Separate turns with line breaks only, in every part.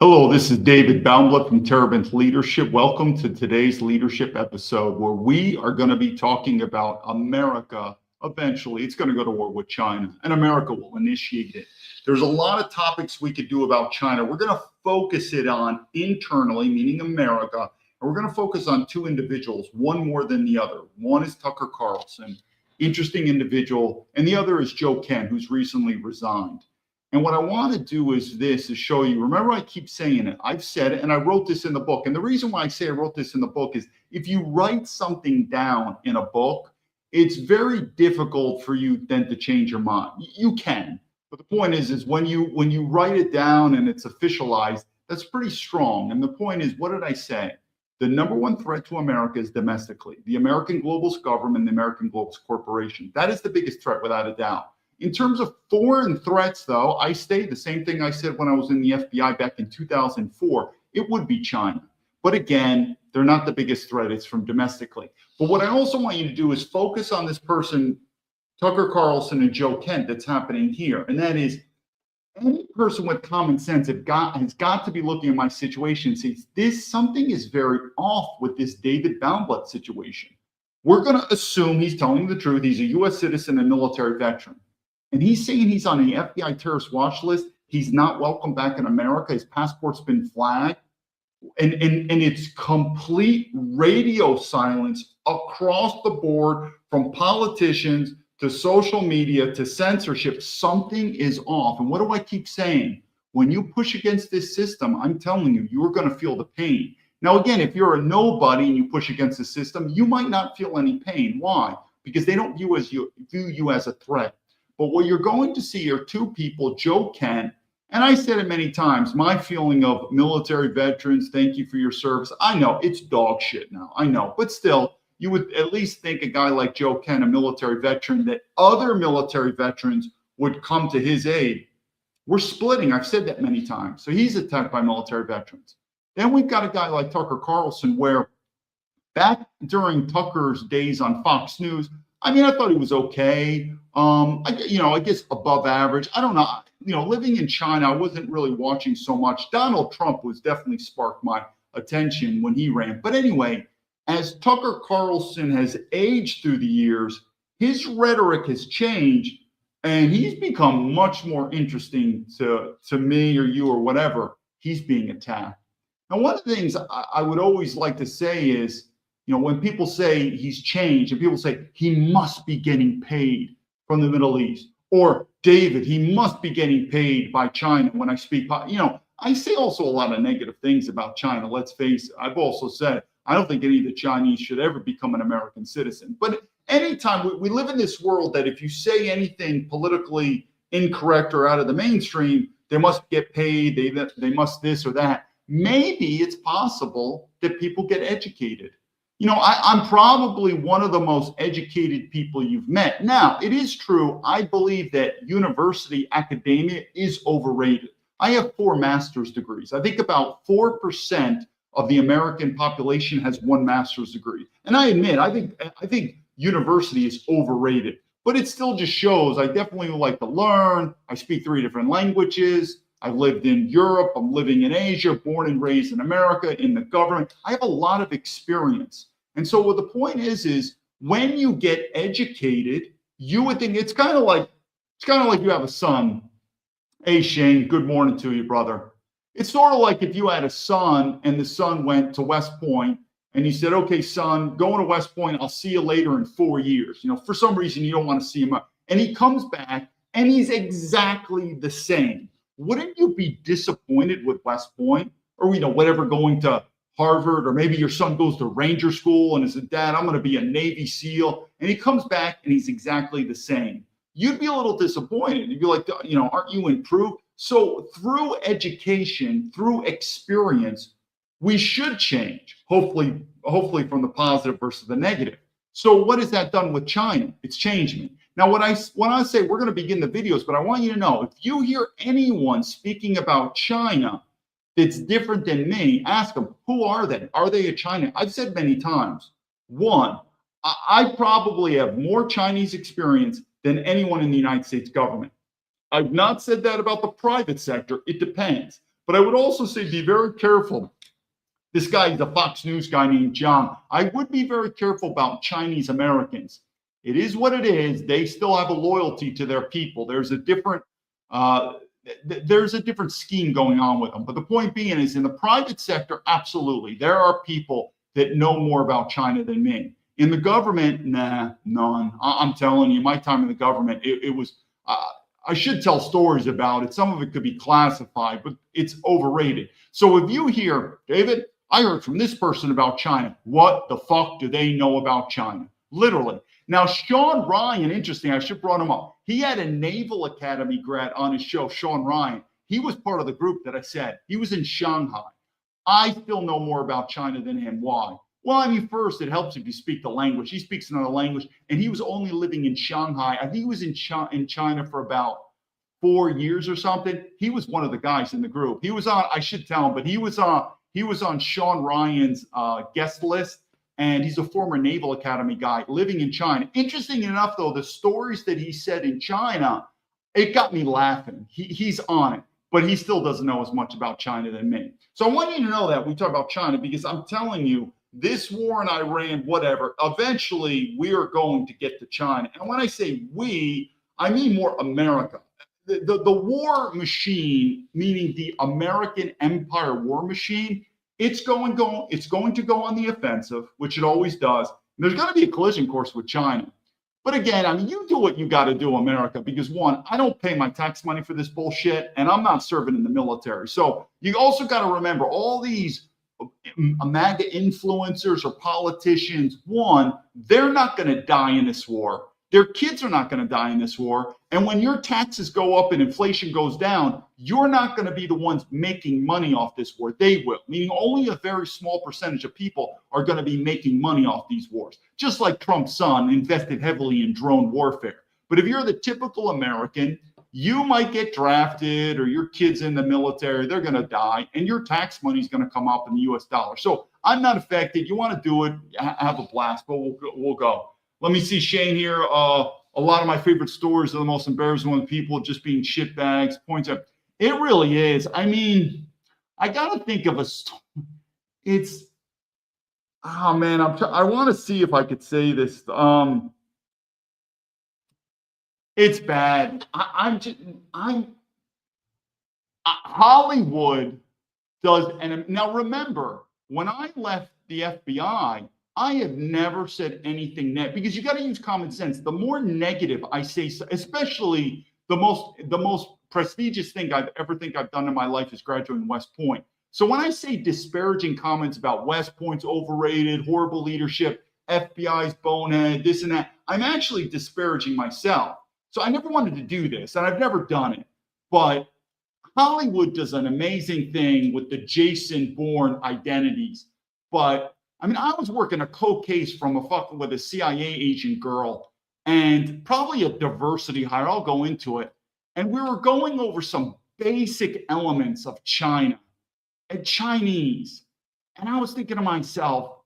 Hello, this is David Baumblatt from Terabant Leadership. Welcome to today's leadership episode where we are going to be talking about America. Eventually, it's going to go to war with China, and America will initiate it. There's a lot of topics we could do about China. We're going to focus it on internally, meaning America, and we're going to focus on two individuals, one more than the other. One is Tucker Carlson, interesting individual, and the other is Joe Kent, who's recently resigned. And what I want to do is show you, remember I keep saying it, I've said it, and I wrote this in the book. And the reason why I say I wrote this in the book is if you write something down in a book, it's very difficult for you then to change your mind. You can, but the point is when you write it down and it's officialized, that's pretty strong. And the point is, what did I say? The number one threat to America is domestically, the American globalist government, the American globalist corporation. That is the biggest threat without a doubt. In terms of foreign threats, though, I stayed the same thing I said when I was in the FBI back in 2004. It would be China. But again, they're not the biggest threat. It's from domestically. But what I also want you to do is focus on this person, Tucker Carlson and Joe Kent, that's happening here. And that is, any person with common sense has got to be looking at my situation and say, something is very off with this David Baumblatt situation. We're going to assume he's telling the truth. He's a U.S. citizen and military veteran. And he's saying he's on the FBI terrorist watch list. He's not welcome back in America. His passport's been flagged. And it's complete radio silence across the board, from politicians to social media to censorship. Something is off. And what do I keep saying? When you push against this system, I'm telling you, you're going to feel the pain. Now, again, if you're a nobody and you push against the system, you might not feel any pain. Why? Because they don't view you as a threat. But what you're going to see are two people, Joe Kent, and I said it many times, my feeling of military veterans, thank you for your service. I know it's dog shit now, I know, but still, you would at least think a guy like Joe Kent, a military veteran, that other military veterans would come to his aid. We're splitting, I've said that many times. So he's attacked by military veterans. Then we've got a guy like Tucker Carlson, where back during Tucker's days on Fox News, I mean, I thought he was okay. I guess above average. I don't know. Living in China, I wasn't really watching so much. Donald Trump was definitely sparked my attention when he ran. But anyway, as Tucker Carlson has aged through the years, his rhetoric has changed, and he's become much more interesting to me or you or whatever. He's being attacked. Now, one of the things I would always like to say is, when people say he's changed and people say he must be getting paid from the Middle East, or David, he must be getting paid by China when I speak, I say also a lot of negative things about China. Let's face it. I've also said, I don't think any of the Chinese should ever become an American citizen. But anytime we live in this world that if you say anything politically incorrect or out of the mainstream, they must get paid, they must this or that. Maybe it's possible that people get educated. I'm probably one of the most educated people you've met. Now, it is true, I believe that university academia is overrated. I have 4 master's degrees. I think about 4% of the American population has 1 master's degree. And I admit, I think university is overrated, but it still just shows I definitely like to learn. I speak 3 different languages. I've lived in Europe. I'm living in Asia, born and raised in America, in the government. I have a lot of experience. And so what the point is when you get educated, you would think it's kind of like you have a son. Hey, Shane, good morning to you, brother. It's sort of like if you had a son and the son went to West Point and he said, okay, son, going to West Point, I'll see you later in 4 years. For some reason, you don't want to see him. And he comes back and he's exactly the same. Wouldn't you be disappointed with West Point or, whatever, going to Harvard, or maybe your son goes to Ranger School and says, Dad, I'm going to be a Navy SEAL. And he comes back and he's exactly the same. You'd be a little disappointed. You'd be like, aren't you improved? So through education, through experience, we should change, hopefully from the positive versus the negative. So what has that done with China? It's changed me. Now, when I say we're going to begin the videos, but I want you to know, if you hear anyone speaking about China that's different than me, ask them, who are they? Are they a China? I've said many times, 1, I probably have more Chinese experience than anyone in the United States government. I've not said that about the private sector. It depends. But I would also say be very careful. This guy is a Fox News guy named John. I would be very careful about Chinese Americans. It is what it is. They still have a loyalty to their people. There's a different scheme going on with them. But the point being is, in the private sector, absolutely, there are people that know more about China than me. In the government, nah, none. I'm telling you, my time in the government, it was. I should tell stories about it. Some of it could be classified, but it's overrated. So if you hear, David, I heard from this person about China. What the fuck do they know about China? Literally. Now, Sean Ryan, interesting, I should have brought him up. He had a Naval Academy grad on his show, Sean Ryan. He was part of the group that I said. He was in Shanghai. I still know more about China than him. Why? Well, I mean, first, it helps if you speak the language. He speaks another language, and he was only living in Shanghai. I think he was in China for about 4 years or something. He was one of the guys in the group. He was on, I should tell him, but he was on Sean Ryan's guest list, and he's a former Naval Academy guy living in China. Interesting enough, though, the stories that he said in China, it got me laughing. He's on it, but he still doesn't know as much about China than me. So I want you to know that we talk about China because I'm telling you, this war in Iran, whatever, eventually we are going to get to China. And when I say we, I mean more America. The war machine, meaning the American empire war machine, it's going to go on the offensive, which it always does. There's got to be a collision course with China. But again, I mean, you do what you got to do, America, because one, I don't pay my tax money for this bullshit, and I'm not serving in the military. So you also got to remember all these MAGA influencers or politicians, one, they're not going to die in this war. Their kids are not going to die in this war. And when your taxes go up and inflation goes down, you're not going to be the ones making money off this war. They will, meaning only a very small percentage of people are going to be making money off these wars. Just like Trump's son invested heavily in drone warfare. But if you're the typical American, you might get drafted or your kid's in the military, they're going to die, and your tax money is going to come up in the US dollar. So I'm not affected. You want to do it, have a blast, but we'll go. Let me see Shane here. A lot of my favorite stories are the most embarrassing ones, people just being shitbags, points out. It really is. I mean, I got to think of a story. It's, oh man, I want to see if I could say this. It's bad. Hollywood does, and now remember, when I left the FBI, I have never said anything negative because you got to use common sense. The more negative I say, especially the most prestigious thing I've done in my life is graduating West Point. So when I say disparaging comments about West Point's overrated, horrible leadership, FBI's bonehead, this and that, I'm actually disparaging myself. So I never wanted to do this, and I've never done it. But Hollywood does an amazing thing with the Jason Bourne identities. But I mean, I was working a cold case with a CIA agent girl, and probably a diversity hire. I'll go into it. And we were going over some basic elements of China and Chinese. And I was thinking to myself,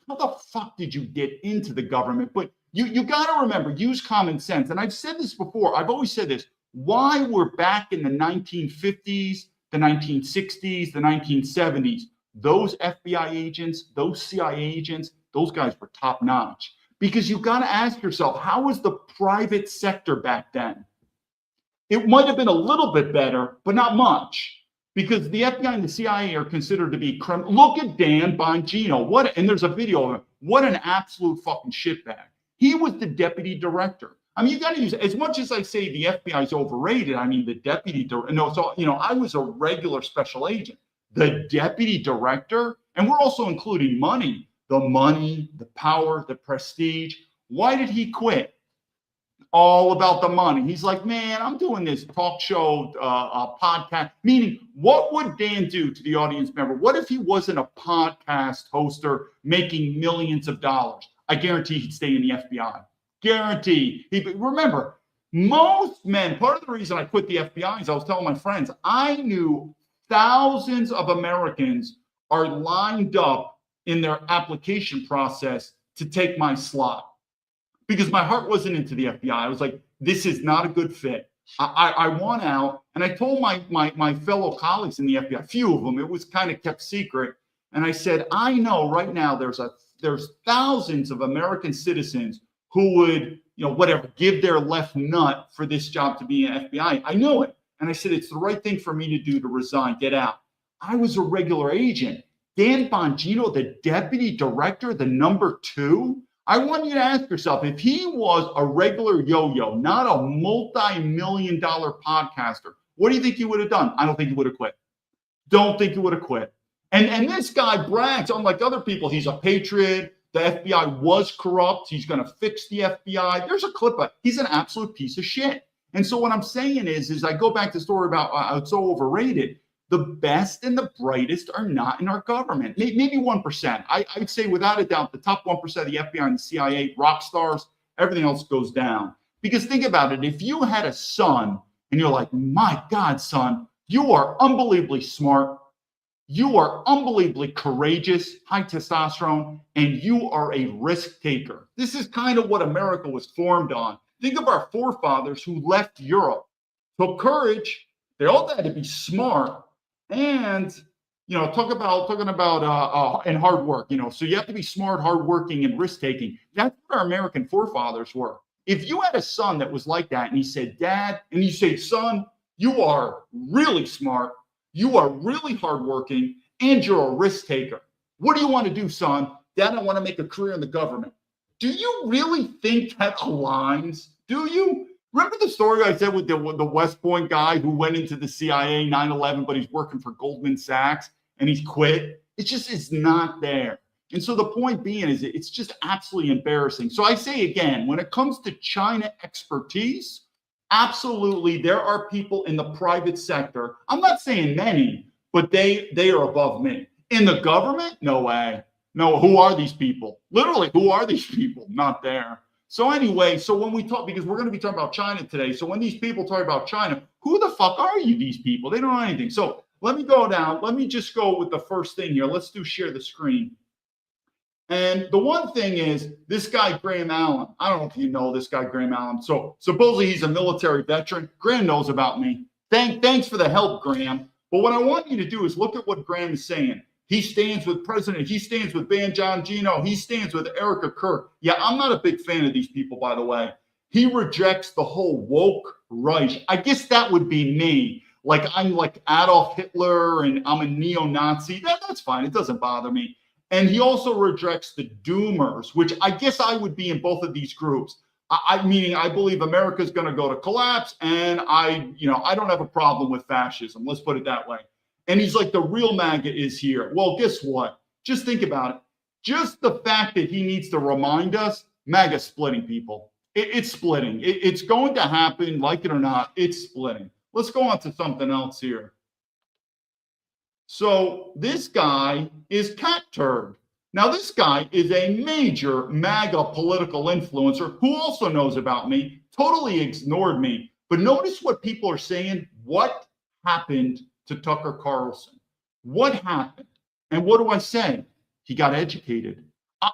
how the fuck did you get into the government? But you got to remember, use common sense. And I've said this before. I've always said this. Why we're back in the 1950s, the 1960s, the 1970s, those FBI agents, those CIA agents, those guys were top notch. Because you got to ask yourself, how was the private sector back then? It might have been a little bit better, but not much. Because the FBI and the CIA are considered to be criminal. Look at Dan Bongino. And there's a video of him. What an absolute fucking shitbag. He was the deputy director. I mean, you got to use, as much as I say the FBI is overrated, I mean, the deputy director, no, so, I was a regular special agent. The deputy director, and we're also including money, the power, the prestige. Why did he quit? All about the money. He's like, man, I'm doing this talk show, podcast. Meaning, what would Dan do to the audience member? What if he wasn't a podcast hoster making millions of dollars? I guarantee he'd stay in the FBI. Guarantee. Remember, most men, part of the reason I quit the FBI is I was telling my friends, I knew thousands of Americans are lined up in their application process to take my slot because my heart wasn't into the FBI. I was like, this is not a good fit. I want out, and I told my fellow colleagues in the FBI, a few of them, it was kind of kept secret, and I said, I know right now there's thousands of American citizens who would, whatever, give their left nut for this job to be an FBI. I know it. And I said, it's the right thing for me to do, to resign, get out. I was a regular agent. Dan Bongino, the deputy director, the number 2. I want you to ask yourself, if he was a regular yo-yo, not a multi-million-dollar podcaster, what do you think he would have done? I don't think he would have quit. Don't think he would have quit. And this guy brags, unlike other people, he's a patriot. The FBI was corrupt. He's going to fix the FBI. There's a clip of, he's an absolute piece of shit. And so what I'm saying is I go back to the story about it's so overrated. The best and the brightest are not in our government. Maybe 1%. I'd say without a doubt, the top 1% of the FBI and the CIA, rock stars, everything else goes down. Because think about it. If you had a son and you're like, my God, son, you are unbelievably smart. You are unbelievably courageous, high testosterone, and you are a risk taker. This is kind of what America was formed on. Think of our forefathers who left Europe, took courage. They all had to be smart, and talking about and hard work. So you have to be smart, hardworking, and risk taking. That's what our American forefathers were. If you had a son that was like that, and he said, "Dad," and you say, "Son, you are really smart. You are really hardworking, and you're a risk taker. What do you want to do, son?" "Dad, I want to make a career in the government." Do you really think that aligns? Do you? Remember the story I said with the West Point guy who went into the CIA 9/11, but he's working for Goldman Sachs and he's quit? It's not there. And so the point being is it's just absolutely embarrassing. So I say again, when it comes to China expertise, absolutely, there are people in the private sector. I'm not saying many, but they are above me. In the government, no way. No, who are these people? Literally, who are these people? Not there. So anyway, so when we talk, because we're going to be talking about China today, so when these people talk about China, who the fuck are you, these people? They don't know anything. So let me go down. Let me just go with the first thing here. Let's do share the screen. And the one thing is this guy, Graham Allen. I don't know if you know this guy, Graham Allen. So supposedly he's a military veteran. Graham knows about me. Thanks for the help, Graham. But what I want you to do is look at what Graham is saying. He stands with President. He stands with Ban Bongino. He stands with Erica Kirk. Yeah, I'm not a big fan of these people, by the way. He rejects the whole woke Reich. I guess that would be me. Like I'm like Adolf Hitler and I'm a neo-Nazi. That's fine. It doesn't bother me. And he also rejects the doomers, which I guess I would be in both of these groups. Meaning I believe America's going to go to collapse, and I don't have a problem with fascism. Let's put it that way. And he's like, the real MAGA is here. Well, guess what? Just think about it. Just the fact that he needs to remind us, MAGA's splitting people. It's splitting. It's going to happen, like it or not. It's splitting. Let's go on to something else here. So this guy is Cat Turd. Now, this guy is a major MAGA political influencer who also knows about me, totally ignored me. But notice what people are saying. What happened to Tucker Carlson? What happened? And what do I say? He got educated.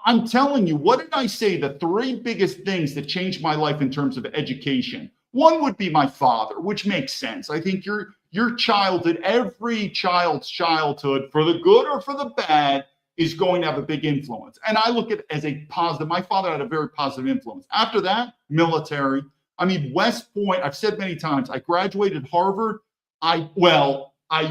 I'm telling you, what did I say? The 3 biggest things that changed my life in terms of education. One would be my father, which makes sense. I think your childhood, every child's childhood, for the good or for the bad, is going to have a big influence. And I look at it as a positive. My father had a very positive influence. After that, military. I mean, West Point, I've said many times, I graduated Harvard. I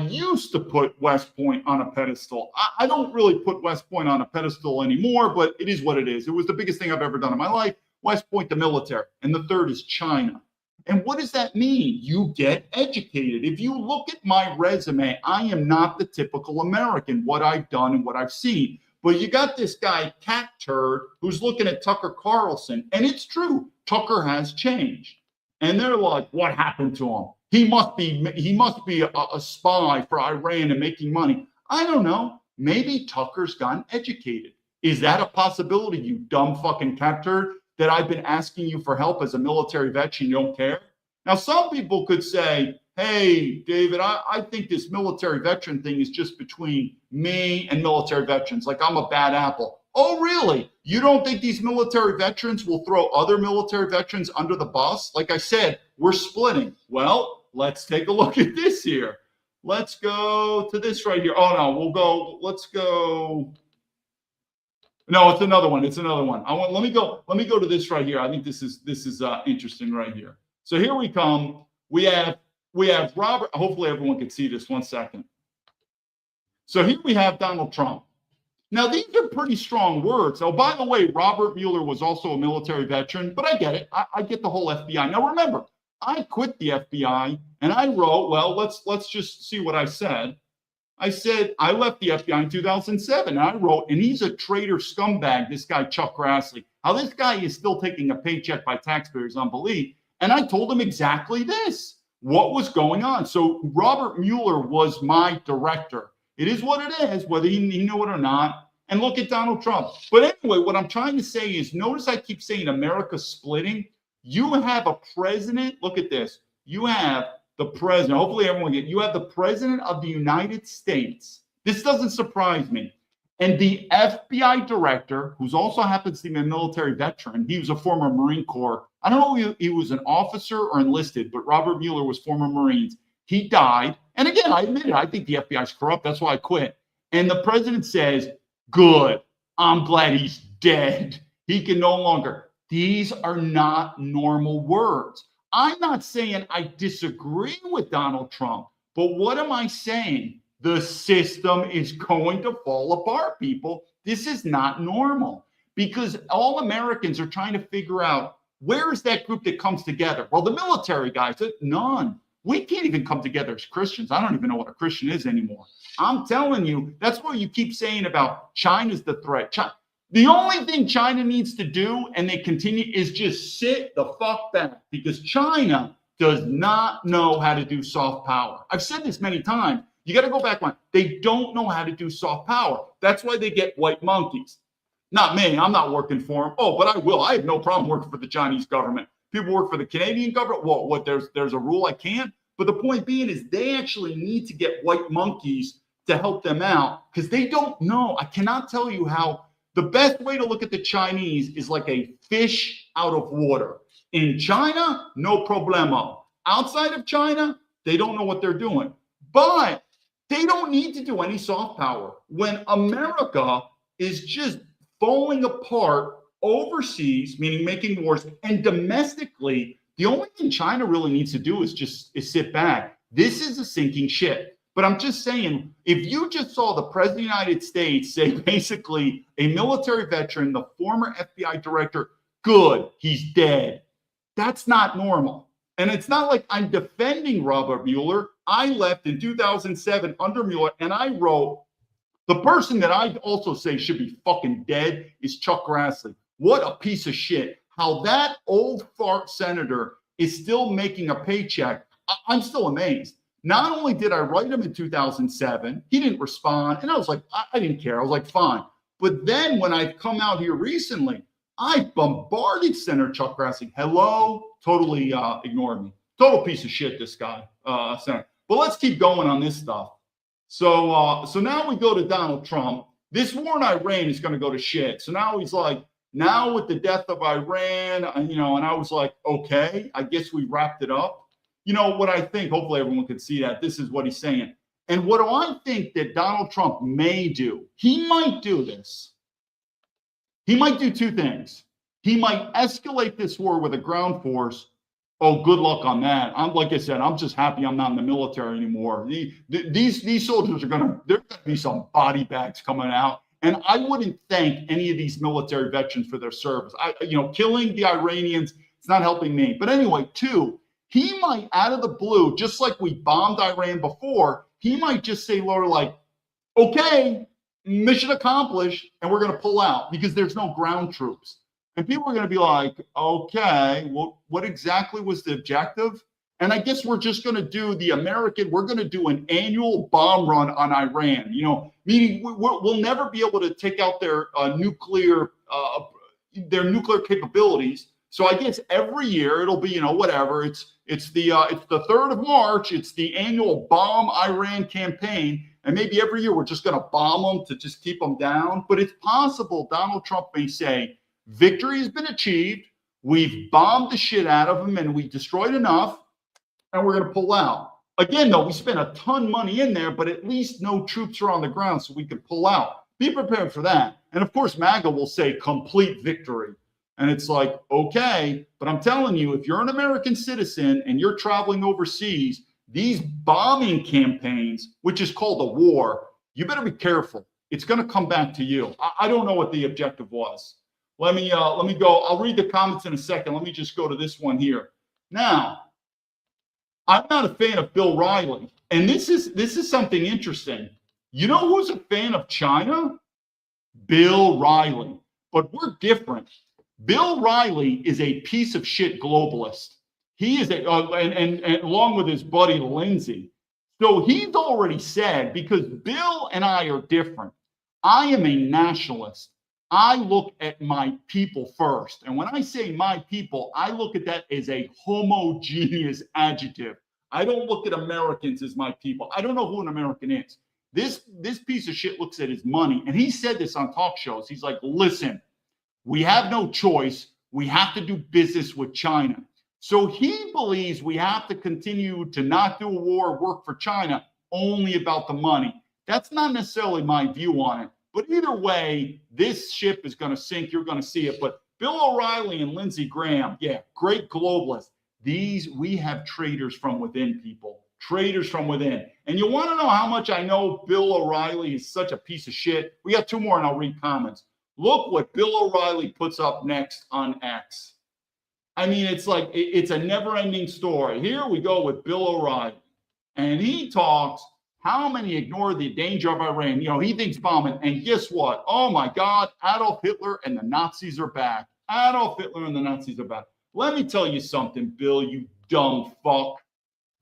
used to put West Point on a pedestal. I don't really put West Point on a pedestal anymore, but it is what it is. It was the biggest thing I've ever done in my life. West Point, the military. And the third is China. And what does that mean? You get educated. If you look at my resume, I am not the typical American, what I've done and what I've seen. But you got this guy, Cat Turd, who's looking at Tucker Carlson. And it's true. Tucker has changed. And they're like, what happened to him? He must be a spy for Iran and making money. I don't know. Maybe Tucker's gotten educated. Is that a possibility, you dumb fucking Cat Turd? That I've been asking you for help as a military veteran, you don't care? Now, some people could say, hey, David, I think this military veteran thing is just between me and military veterans. Like I'm a bad apple. Oh, really? You don't think these military veterans will throw other military veterans under the bus? Like I said, we're splitting. Well, let's take a look at this here. Let's go to this right here. Oh, no, let's go. No, it's another one. Let me go to this right here. I think this is interesting right here. So here we come. We have Robert. Hopefully everyone can see this. 1 second. So here we have Donald Trump. Now, these are pretty strong words. Oh, by the way, Robert Mueller was also a military veteran, but I get it. I get the whole FBI. Now, remember, I quit the FBI and I wrote, well, let's just see what I said. I said, I left the FBI in 2007. And I wrote, and he's a traitor scumbag, this guy, Chuck Grassley. How this guy is still taking a paycheck by taxpayers' unbelief. And I told him exactly this, what was going on. So Robert Mueller was my director. It is what it is, whether he knew it or not. And look at Donald Trump. But anyway, what I'm trying to say is, notice I keep saying America's splitting. You have a president. Look at this. You have the president. Hopefully everyone gets. You have the president of the United States. This doesn't surprise me. And the FBI director, who also happens to be a military veteran. He was a former Marine Corps. I don't know if he was an officer or enlisted, but Robert Mueller was former Marines. He died. And again, I admit it. I think the FBI is corrupt. That's why I quit. And the president says, good. I'm glad he's dead. He can no longer. These are not normal words. I'm not saying I disagree with Donald Trump, but what am I saying? The system is going to fall apart, people. This is not normal because all Americans are trying to figure out, where is that group that comes together? Well, the military guys, none. We can't even come together as Christians. I don't even know what a Christian is anymore. I'm telling you, that's what you keep saying about China's the threat. The only thing China needs to do, and they continue, is just sit the fuck back because China does not know how to do soft power. I've said this many times. You got to go back one. They don't know how to do soft power. That's why they get white monkeys. Not me. I'm not working for them. Oh, but I will. I have no problem working for the Chinese government. People work for the Canadian government. Well, what? There's a rule I can't. But the point being is they actually need to get white monkeys to help them out because they don't know. I cannot tell you how the best way to look at the Chinese is like a fish out of water. In China, no problemo. Outside of China, they don't know what they're doing. But they don't need to do any soft power. When America is just falling apart overseas, meaning making wars, and domestically, the only thing China really needs to do is sit back. This is a sinking ship. But I'm just saying, if you just saw the president of the United States say basically a military veteran, the former FBI director, good, he's dead. That's not normal. And it's not like I'm defending Robert Mueller. I left in 2007 under Mueller, and I wrote, the person that I also say should be fucking dead is Chuck Grassley. What a piece of shit. How that old fart senator is still making a paycheck. I'm still amazed. Not only did I write him in 2007, he didn't respond. And I was like, I didn't care. I was like, fine. But then when I've come out here recently, I bombarded Senator Chuck Grassley. Hello, totally ignored me. Total piece of shit, this guy, Senator. But let's keep going on this stuff. So now we go to Donald Trump. This war in Iran is going to go to shit. So now he's like, now with the death of Iran, and I was like, okay, I guess we wrapped it up. You know what I think, hopefully everyone can see that. This is what he's saying. And what do I think that Donald Trump may do? He might do this. He might do two things. He might escalate this war with a ground force. Oh, good luck on that. Like I said, I'm just happy I'm not in the military anymore. These soldiers there's going to be some body bags coming out. And I wouldn't thank any of these military veterans for their service. Killing the Iranians, it's not helping me. But anyway, two, he might, out of the blue, just like we bombed Iran before, he might just say, Laura, like, okay, mission accomplished, and we're going to pull out because there's no ground troops. And people are going to be like, okay, well, what exactly was the objective? And I guess we're just going to do we're going to do an annual bomb run on Iran, meaning we'll never be able to take out their nuclear capabilities. So I guess every year it'll be, whatever. It's the 3rd of March. It's the annual Bomb Iran campaign. And maybe every year we're just going to bomb them to just keep them down. But it's possible Donald Trump may say, victory has been achieved. We've bombed the shit out of them and we destroyed enough. And we're going to pull out. Again, though, we spent a ton of money in there, but at least no troops are on the ground so we can pull out. Be prepared for that. And of course, MAGA will say complete victory. And it's like, okay, but I'm telling you, if you're an American citizen and you're traveling overseas, these bombing campaigns, which is called a war, you better be careful. It's going to come back to you. I don't know what the objective was. Let me go. I'll read the comments in a second. Let me just go to this one here. Now, I'm not a fan of Bill Riley, and this is something interesting. You know who's a fan of China? Bill Riley. But we're different. Bill Riley is a piece of shit globalist. He is and along with his buddy Lindsey. So he's already said, because Bill and I are different. I am a nationalist. I look at my people first. And when I say my people, I look at that as a homogeneous adjective. I don't look at Americans as my people. I don't know who an American is. This piece of shit looks at his money. And he said this on talk shows. He's like, listen, we have no choice. We have to do business with China. So he believes we have to continue to not do a war, work for China, only about the money. That's not necessarily my view on it. But either way, this ship is going to sink. You're going to see it. But Bill O'Reilly and Lindsey Graham, yeah, great globalists. We have traitors from within, people. Traitors from within. And you want to know how much I know Bill O'Reilly is such a piece of shit? We got 2 more and I'll read comments. Look what Bill O'Reilly puts up next on X. I mean, it's like, it's a never-ending story. Here we go with Bill O'Reilly. And he talks how many ignore the danger of Iran. He thinks bombing. And guess what? Oh, my God, Adolf Hitler and the Nazis are back. Adolf Hitler and the Nazis are back. Let me tell you something, Bill, you dumb fuck.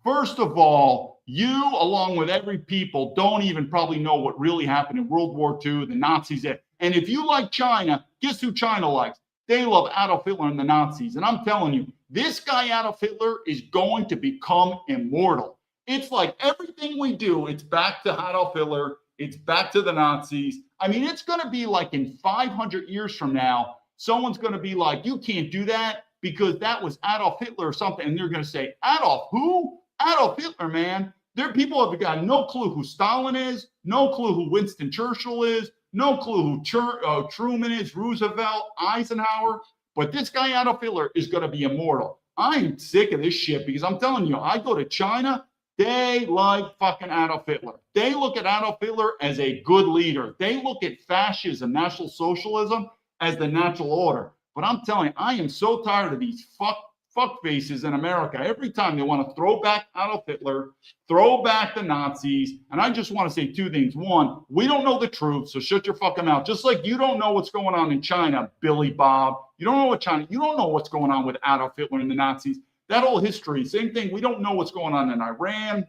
First of all, you, along with every people, don't even probably know what really happened in World War II, the Nazis. And if you like China, guess who China likes? They love Adolf Hitler and the Nazis. And I'm telling you, this guy, Adolf Hitler, is going to become immortal. It's like everything we do, it's back to Adolf Hitler. It's back to the Nazis. I mean, it's going to be like in 500 years from now, someone's going to be like, you can't do that because that was Adolf Hitler or something. And they're going to say, Adolf who? Adolf Hitler, man. There people have got no clue who Stalin is, no clue who Winston Churchill is, no clue who Truman is, Roosevelt, Eisenhower. But this guy, Adolf Hitler, is going to be immortal. I'm sick of this shit because I'm telling you, I go to China, they like fucking Adolf Hitler. They look at Adolf Hitler as a good leader. They look at fascism, National Socialism, as the natural order. But I'm telling you, I am so tired of these fuck faces in America. Every time they want to throw back Adolf Hitler, throw back the Nazis. And I just want to say 2 things. 1, we don't know the truth, so shut your fucking mouth. Just like you don't know what's going on in China, Billy Bob. You don't know you don't know what's going on with Adolf Hitler and the Nazis. That whole history, same thing. We don't know what's going on in Iran,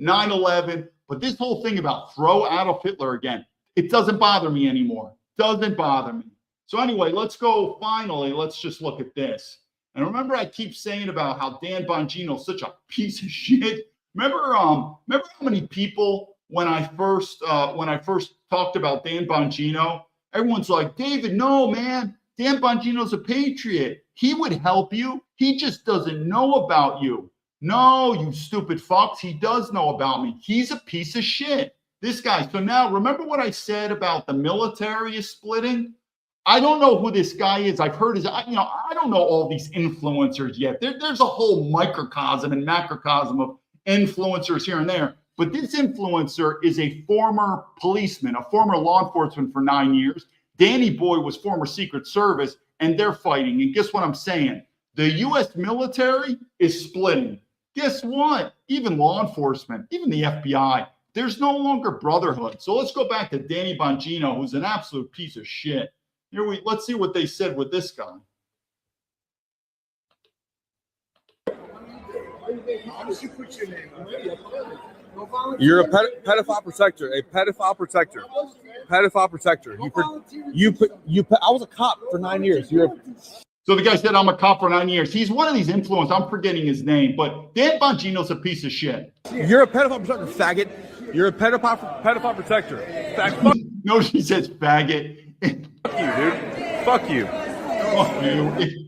9/11. But this whole thing about throw Adolf Hitler again, it doesn't bother me anymore. Doesn't bother me. So anyway, let's go. Finally, let's just look at this. And remember, I keep saying about how Dan Bongino is such a piece of shit. Remember how many people when I first talked about Dan Bongino, everyone's like, David, no, man, Dan Bongino's a patriot. He would help you. He just doesn't know about you. No, you stupid fucks. He does know about me. He's a piece of shit. This guy. So now, remember what I said about the military is splitting? I don't know who this guy is. I've heard I don't know all these influencers yet. There's a whole microcosm and macrocosm of influencers here and there. But this influencer is a former policeman, a former law enforcement for 9 years. Danny Boy was former Secret Service, and they're fighting. And guess what I'm saying? The U.S. military is splitting. Guess what? Even law enforcement, even the FBI, there's no longer brotherhood. So let's go back to Danny Bongino, who's an absolute piece of shit. Let's see what they said with this guy.
You're a pedophile protector. A pedophile protector. Pedophile protector. I was a cop for 9 years.
So the guy said, I'm a cop for 9 years. He's one of these influencers. I'm forgetting his name, but Dan Bongino's a piece of shit.
You're a pedophile protector, faggot. You're a pedophile protector. Fuck
No, she says faggot.
you, dude. Fuck you.
Fuck you.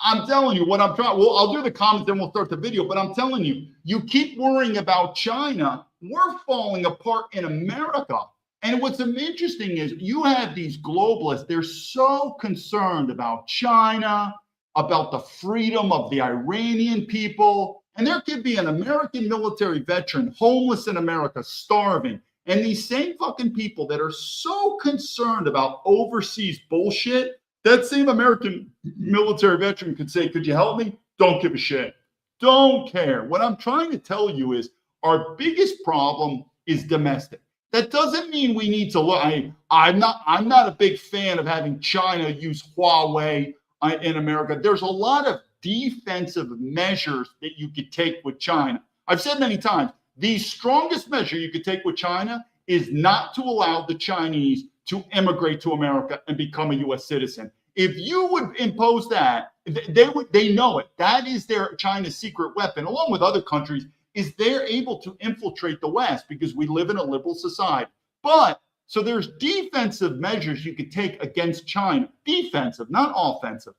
I'm telling you what I'm trying. Well, I'll do the comments, then we'll start the video. But I'm telling you, you keep worrying about China. We're falling apart in America. And what's interesting is you have these globalists. They're so concerned about China, about the freedom of the Iranian people. And there could be an American military veteran homeless in America, starving. And these same fucking people that are so concerned about overseas bullshit, that same American military veteran could say, could you help me? Don't give a shit. Don't care. What I'm trying to tell you is our biggest problem is domestic. That doesn't mean we need to look. I'm not a big fan of having China use Huawei in America. There's a lot of defensive measures that you could take with China. I've said many times, the strongest measure you could take with China is not to allow the Chinese to immigrate to America and become a U.S. citizen. If you would impose that, they know it. That is their China's secret weapon, along with other countries, is they're able to infiltrate the West because we live in a liberal society. But so there's defensive measures you could take against China, defensive, not offensive.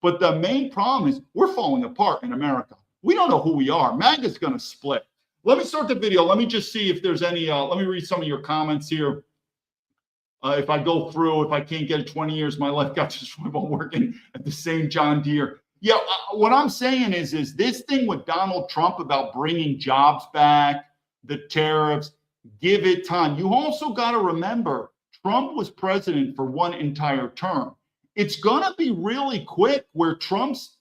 But the main problem is we're falling apart in America. We don't know who we are. MAGA's going to split. Let me start the video. Let me just see if there's any, let me read some of your comments here. If I go through, if I can't get it 20 years, my life got destroyed while working at the same John Deere. Yeah, what I'm saying is this thing with Donald Trump about bringing jobs back, the tariffs, give it time. You also got to remember, Trump was president for one entire term. It's going to be really quick where Trump's,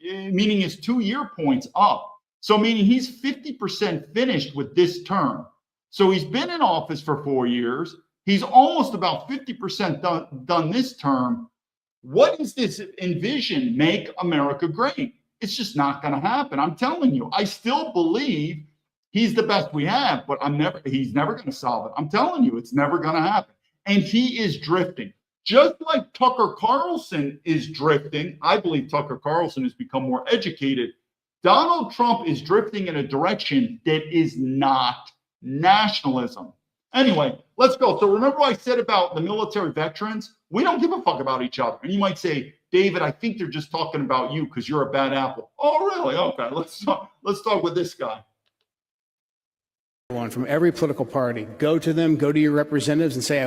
meaning his 2-year points up. So meaning he's 50% finished with this term. So he's been in office for 4 years. He's almost about 50% done this term. What does this envision make America great? It's just not going to happen. I'm telling you, I still believe he's the best we have, but he's never going to solve it. I'm telling you, it's never going to happen. And he is drifting. Just like Tucker Carlson is drifting, I believe Tucker Carlson has become more educated. Donald Trump is drifting in a direction that is not nationalism. Anyway, let's go. So remember what I said about the military veterans? We don't give a fuck about each other. And you might say, David, I think they're just talking about you because you're a bad apple. Oh, really? Okay, let's talk with this guy.
From every political party, go to them, go to your representatives and say,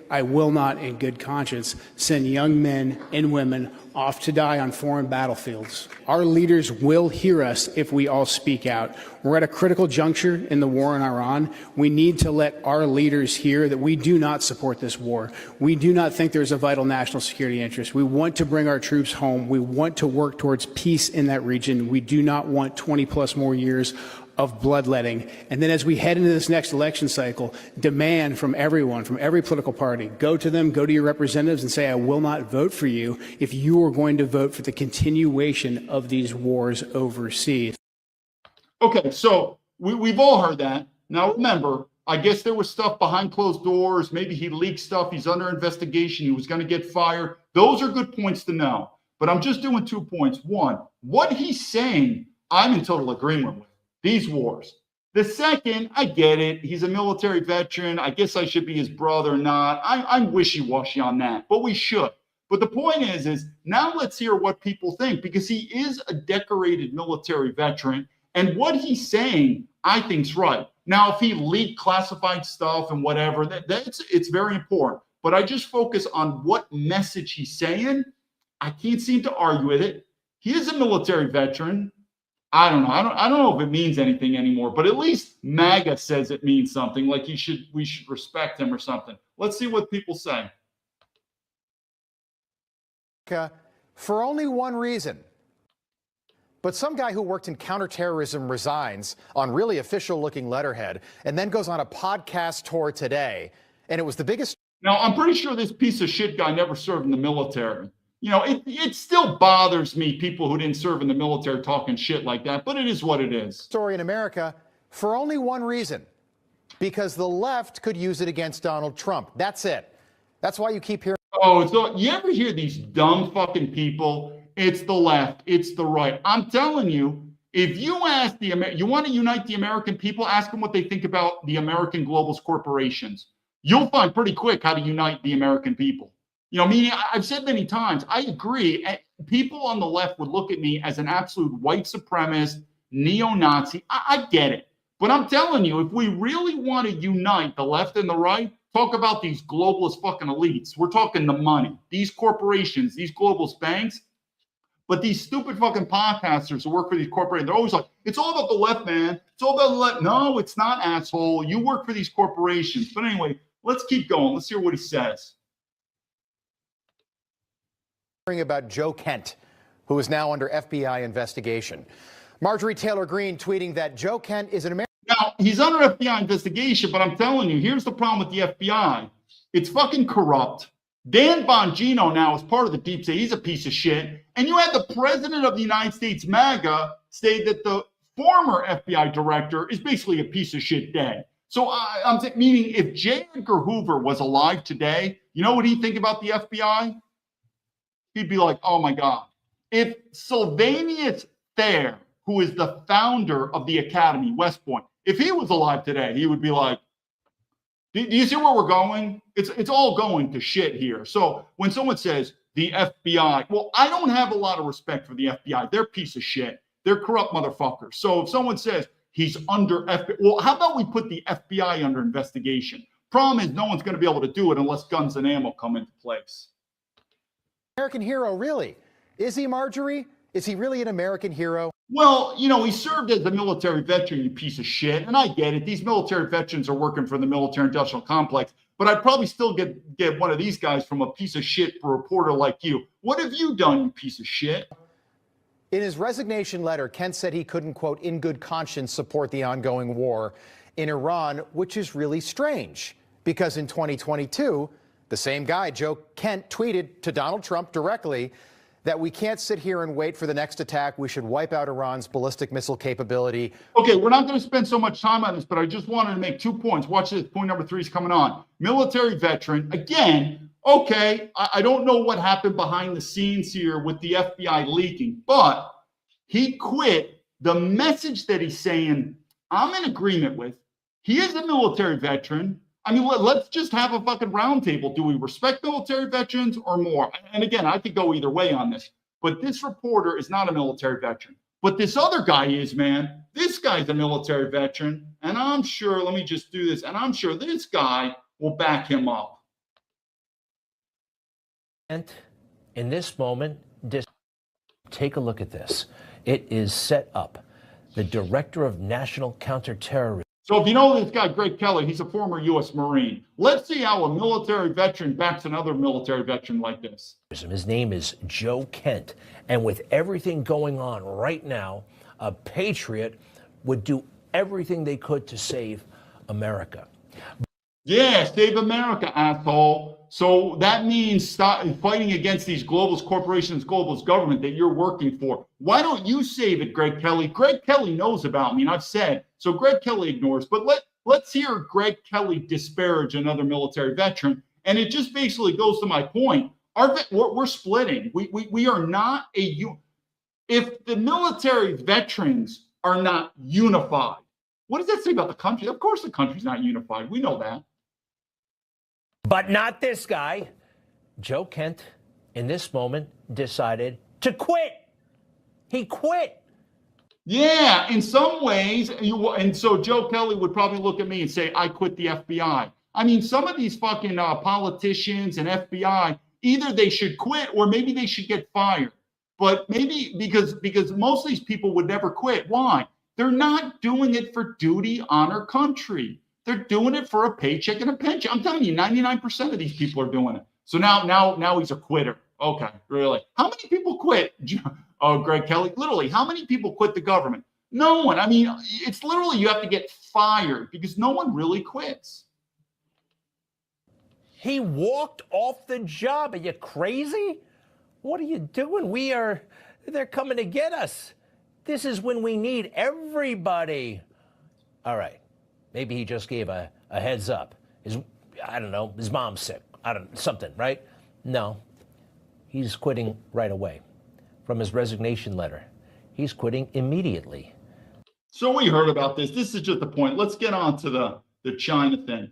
I will not, in good conscience, send young men and women off to die on foreign battlefields. Our leaders will hear us if we all speak out. We're at a critical juncture in the war in Iran. We need to let our leaders hear that we do not support this war. We do not think there's a vital national security interest. We want to bring our troops home. We want to work towards peace in that region. We do not want 20 plus more years of bloodletting. And then as we head into this next election cycle, demand from everyone, from every political party, go to them, go to your representatives and say, I will not vote for you if you are going to vote for the continuation of these wars overseas.
Okay, so we've all heard that. Now remember, I guess there was stuff behind closed doors. Maybe he leaked stuff. He's under investigation. He was going to get fired. Those are good points to know. But I'm just doing 2 points. One, what he's saying, I'm in total agreement with. These wars. The second, I get it. He's a military veteran. I guess I should be his brother, not. I'm wishy-washy on that, but we should. But the point is now let's hear what people think, because he is a decorated military veteran, and what he's saying, I think's right. Now, if he leaked classified stuff and whatever, it's very important. But I just focus on what message he's saying. I can't seem to argue with it. He is a military veteran. I don't know. I don't know if it means anything anymore, but at least MAGA says it means something, like we should respect him or something. Let's see what people say.
For only one reason. But some guy who worked in counterterrorism resigns on really official-looking letterhead and then goes on a podcast tour today. And it was the biggest.
Now, I'm pretty sure this piece of shit guy never served in the military. You know, it still bothers me, people who didn't serve in the military talking shit like that, but it is what it is.
Story in America for only one reason, because the left could use it against Donald Trump. That's it. That's why you keep hearing.
Oh, so you ever hear these dumb fucking people? It's the left, it's the right. I'm telling you, if you ask you want to unite the American people, ask them what they think about the American globalist corporations. You'll find pretty quick how to unite the American people. You know, meaning I've said many times, I agree. People on the left would look at me as an absolute white supremacist, neo-Nazi. I get it. But I'm telling you, if we really want to unite the left and the right, talk about these globalist fucking elites. We're talking the money, these corporations, these globalist banks. But these stupid fucking podcasters who work for these corporations, they're always like, it's all about the left, man. It's all about the left. No, it's not, asshole. You work for these corporations. But anyway, let's keep going. Let's hear what he says.
About Joe Kent, who is now under FBI investigation. Marjorie Taylor Greene tweeting that Joe Kent is an American.
Now, he's under FBI investigation, but I'm telling you, here's the problem with the FBI. It's fucking corrupt. Dan Bongino now is part of the deep state. He's a piece of shit. And you had the president of the United States, MAGA, say that the former FBI director is basically a piece of shit dead. So I'm meaning if J. Edgar Hoover was alive today, you know what he'd think about the FBI? He'd be like, oh my God. If Sylvanus Thayer, who is the founder of the Academy, West Point, if he was alive today, he would be like, do you see where we're going? It's all going to shit here. So when someone says the FBI, well, I don't have a lot of respect for the FBI. They're a piece of shit. They're corrupt motherfuckers. So if someone says he's under FBI, well, how about we put the FBI under investigation? Problem is no one's going to be able to do it unless guns and ammo come into place.
American hero, really? Is he, Marjorie? Is he really an American hero?
Well, you know, he served as a military veteran, you piece of shit. And I get it. These military veterans are working for the military industrial complex. But I'd probably still get one of these guys from a piece of shit reporter like you. What have you done, you piece of shit?
In his resignation letter, Kent said he couldn't, quote, in good conscience support the ongoing war in Iran, which is really strange because in 2022, the same guy, Joe Kent, tweeted to Donald Trump directly that we can't sit here and wait for the next attack. We should wipe out Iran's ballistic missile capability.
Okay, we're not going to spend so much time on this, but I just wanted to make 2 points. Watch this. Point number 3 is coming on. Military veteran. Again, okay, I don't know what happened behind the scenes here with the FBI leaking, but he quit. The message that he's saying, I'm in agreement with. He is a military veteran. I mean, let's just have a fucking roundtable. Do we respect military veterans or more? And again, I could go either way on this, but this reporter is not a military veteran. But this other guy is, man. This guy's a military veteran. And I'm sure, let me just do this, and I'm sure this guy will back him up.
And in this moment, take a look at this. It is set up. The Director of National Counterterrorism.
So if you know this guy, Greg Kelly, he's a former U.S. Marine. Let's see how a military veteran backs another military veteran like this.
His name is Joe Kent. And with everything going on right now, a patriot would do everything they could to save America.
Yeah, save America, asshole. So that means stop fighting against these globalist corporations, globalist government that you're working for. Why don't you save it, Greg Kelly? Greg Kelly knows about me, and I've said, so Greg Kelly ignores. But let's hear Greg Kelly disparage another military veteran. And it just basically goes to my point. We're splitting. We are not if the military veterans are not unified, what does that say about the country? Of course the country's not unified. We know that.
But not this guy. Joe Kent, in this moment, decided to quit. He quit.
Yeah, in some ways. And so Joe Kelly would probably look at me and say, I quit the FBI. I mean, some of these fucking politicians and FBI, either they should quit or maybe they should get fired. But maybe because most of these people would never quit. Why? They're not doing it for duty, honor, country. They're doing it for a paycheck and a pension. I'm telling you, 99% of these people are doing it. So now he's a quitter. Okay, really? How many people quit? Oh, Greg Kelly, literally, how many people quit the government? No one. I mean, it's literally you have to get fired because no one really quits.
He walked off the job. Are you crazy? What are you doing? They're coming to get us. This is when we need everybody. All right. Maybe he just gave a heads up. I don't know, his mom's sick. Something, right? No, he's quitting right away. From his resignation letter, he's quitting immediately.
So we heard about this. This is just the point. Let's get on to the China thing.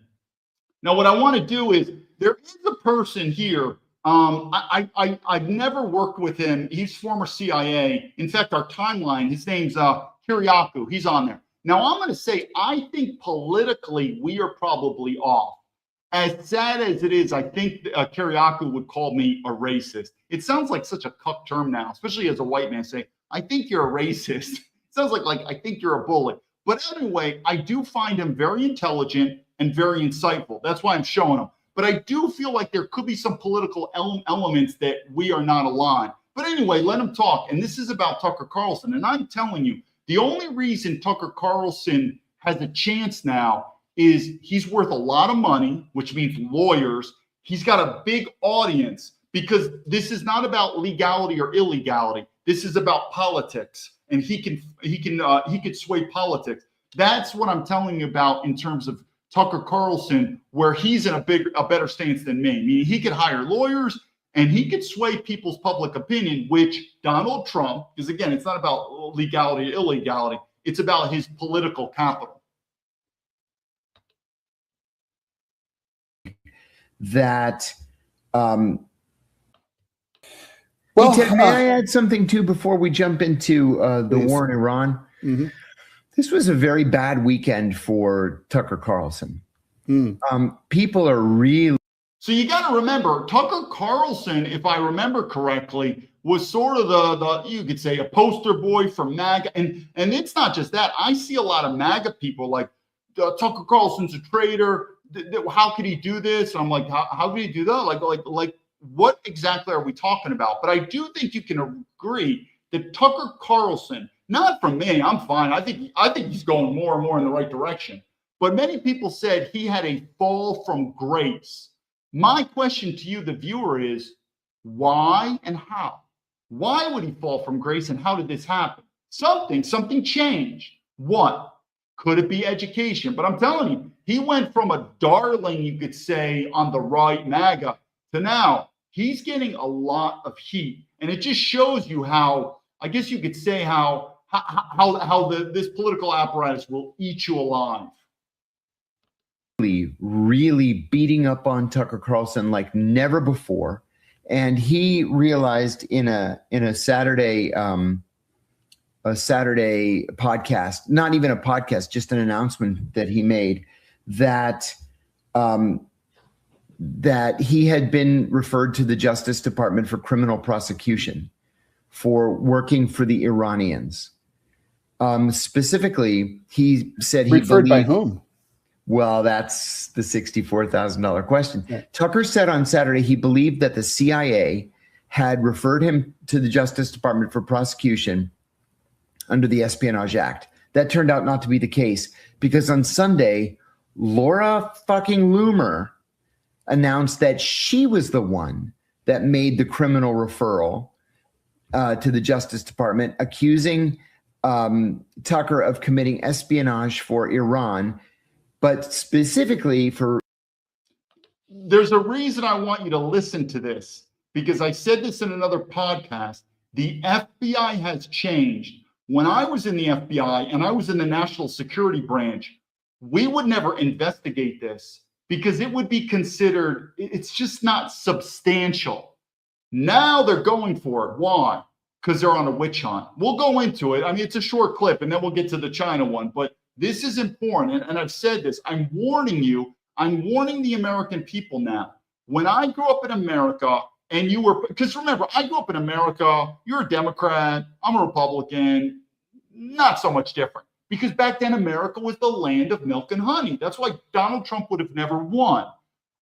Now, what I want to do is, there is a person here. I've never worked with him. He's former CIA. In fact, our timeline, his name's Kiriakou. He's on there. Now, I'm going to say, I think politically we are probably off. As sad as it is, I think Kiriakou would call me a racist. It sounds like such a cuck term now, especially as a white man saying, I think you're a racist. It sounds like I think you're a bully. But anyway, I do find him very intelligent and very insightful. That's why I'm showing him. But I do feel like there could be some political elements that we are not aligned. But anyway, let him talk. And this is about Tucker Carlson. And I'm telling you, the only reason Tucker Carlson has a chance now is he's worth a lot of money, which means lawyers. He's got a big audience, because this is not about legality or illegality. This is about politics, and he can sway politics. That's what I'm telling you about in terms of Tucker Carlson, where he's in a better stance than me. Meaning he could hire lawyers and he could sway people's public opinion, which Donald Trump, because again, it's not about legality or illegality. It's about his political capital.
That, may I add something too before we jump into the war in Iran?
Mm-hmm.
This was a very bad weekend for Tucker Carlson. People are really.
So you got to remember, Tucker Carlson, if I remember correctly, was sort of the you could say a poster boy for MAGA. And it's not just that. I see a lot of MAGA people like Tucker Carlson's a traitor. How could he do this? And I'm like, how could he do that? Like, what exactly are we talking about? But I do think you can agree that Tucker Carlson, not from me, I'm fine. I think he's going more and more in the right direction. But many people said he had a fall from grace. My question to you, the viewer, is why and how? Why would he fall from grace, and how did this happen? Something changed. What? Could it be education? But I'm telling you, he went from a darling, you could say, on the right, MAGA, to now he's getting a lot of heat. And it just shows you how, I guess you could say, how this political apparatus will eat you alive.
Really beating up on Tucker Carlson like never before. And he realized in a Saturday podcast, not even a podcast, just an announcement that he made, that that he had been referred to the Justice Department for criminal prosecution for working for the Iranians. Specifically, he said he
referred by whom?
Well, that's the $64,000 question. Yeah. Tucker said on Saturday he believed that the CIA had referred him to the Justice Department for prosecution under the Espionage Act. That turned out not to be the case, because on Sunday, Laura fucking Loomer announced that she was the one that made the criminal referral to the Justice Department, accusing Tucker of committing espionage for Iran, but specifically for.
There's a reason I want you to listen to this, because I said this in another podcast. The FBI has changed. When I was in the FBI and I was in the National Security Branch, we would never investigate this because it would be considered, it's just not substantial. Now they're going for it. Why? Because they're on a witch hunt. We'll go into it. I mean, it's a short clip and then we'll get to the China one, but this is important. And I've said this, I'm warning you, I'm warning the American people now. When I grew up in America, and you were, because remember, I grew up in America, you're a Democrat, I'm a Republican, not so much different. Because back then, America was the land of milk and honey. That's why Donald Trump would have never won.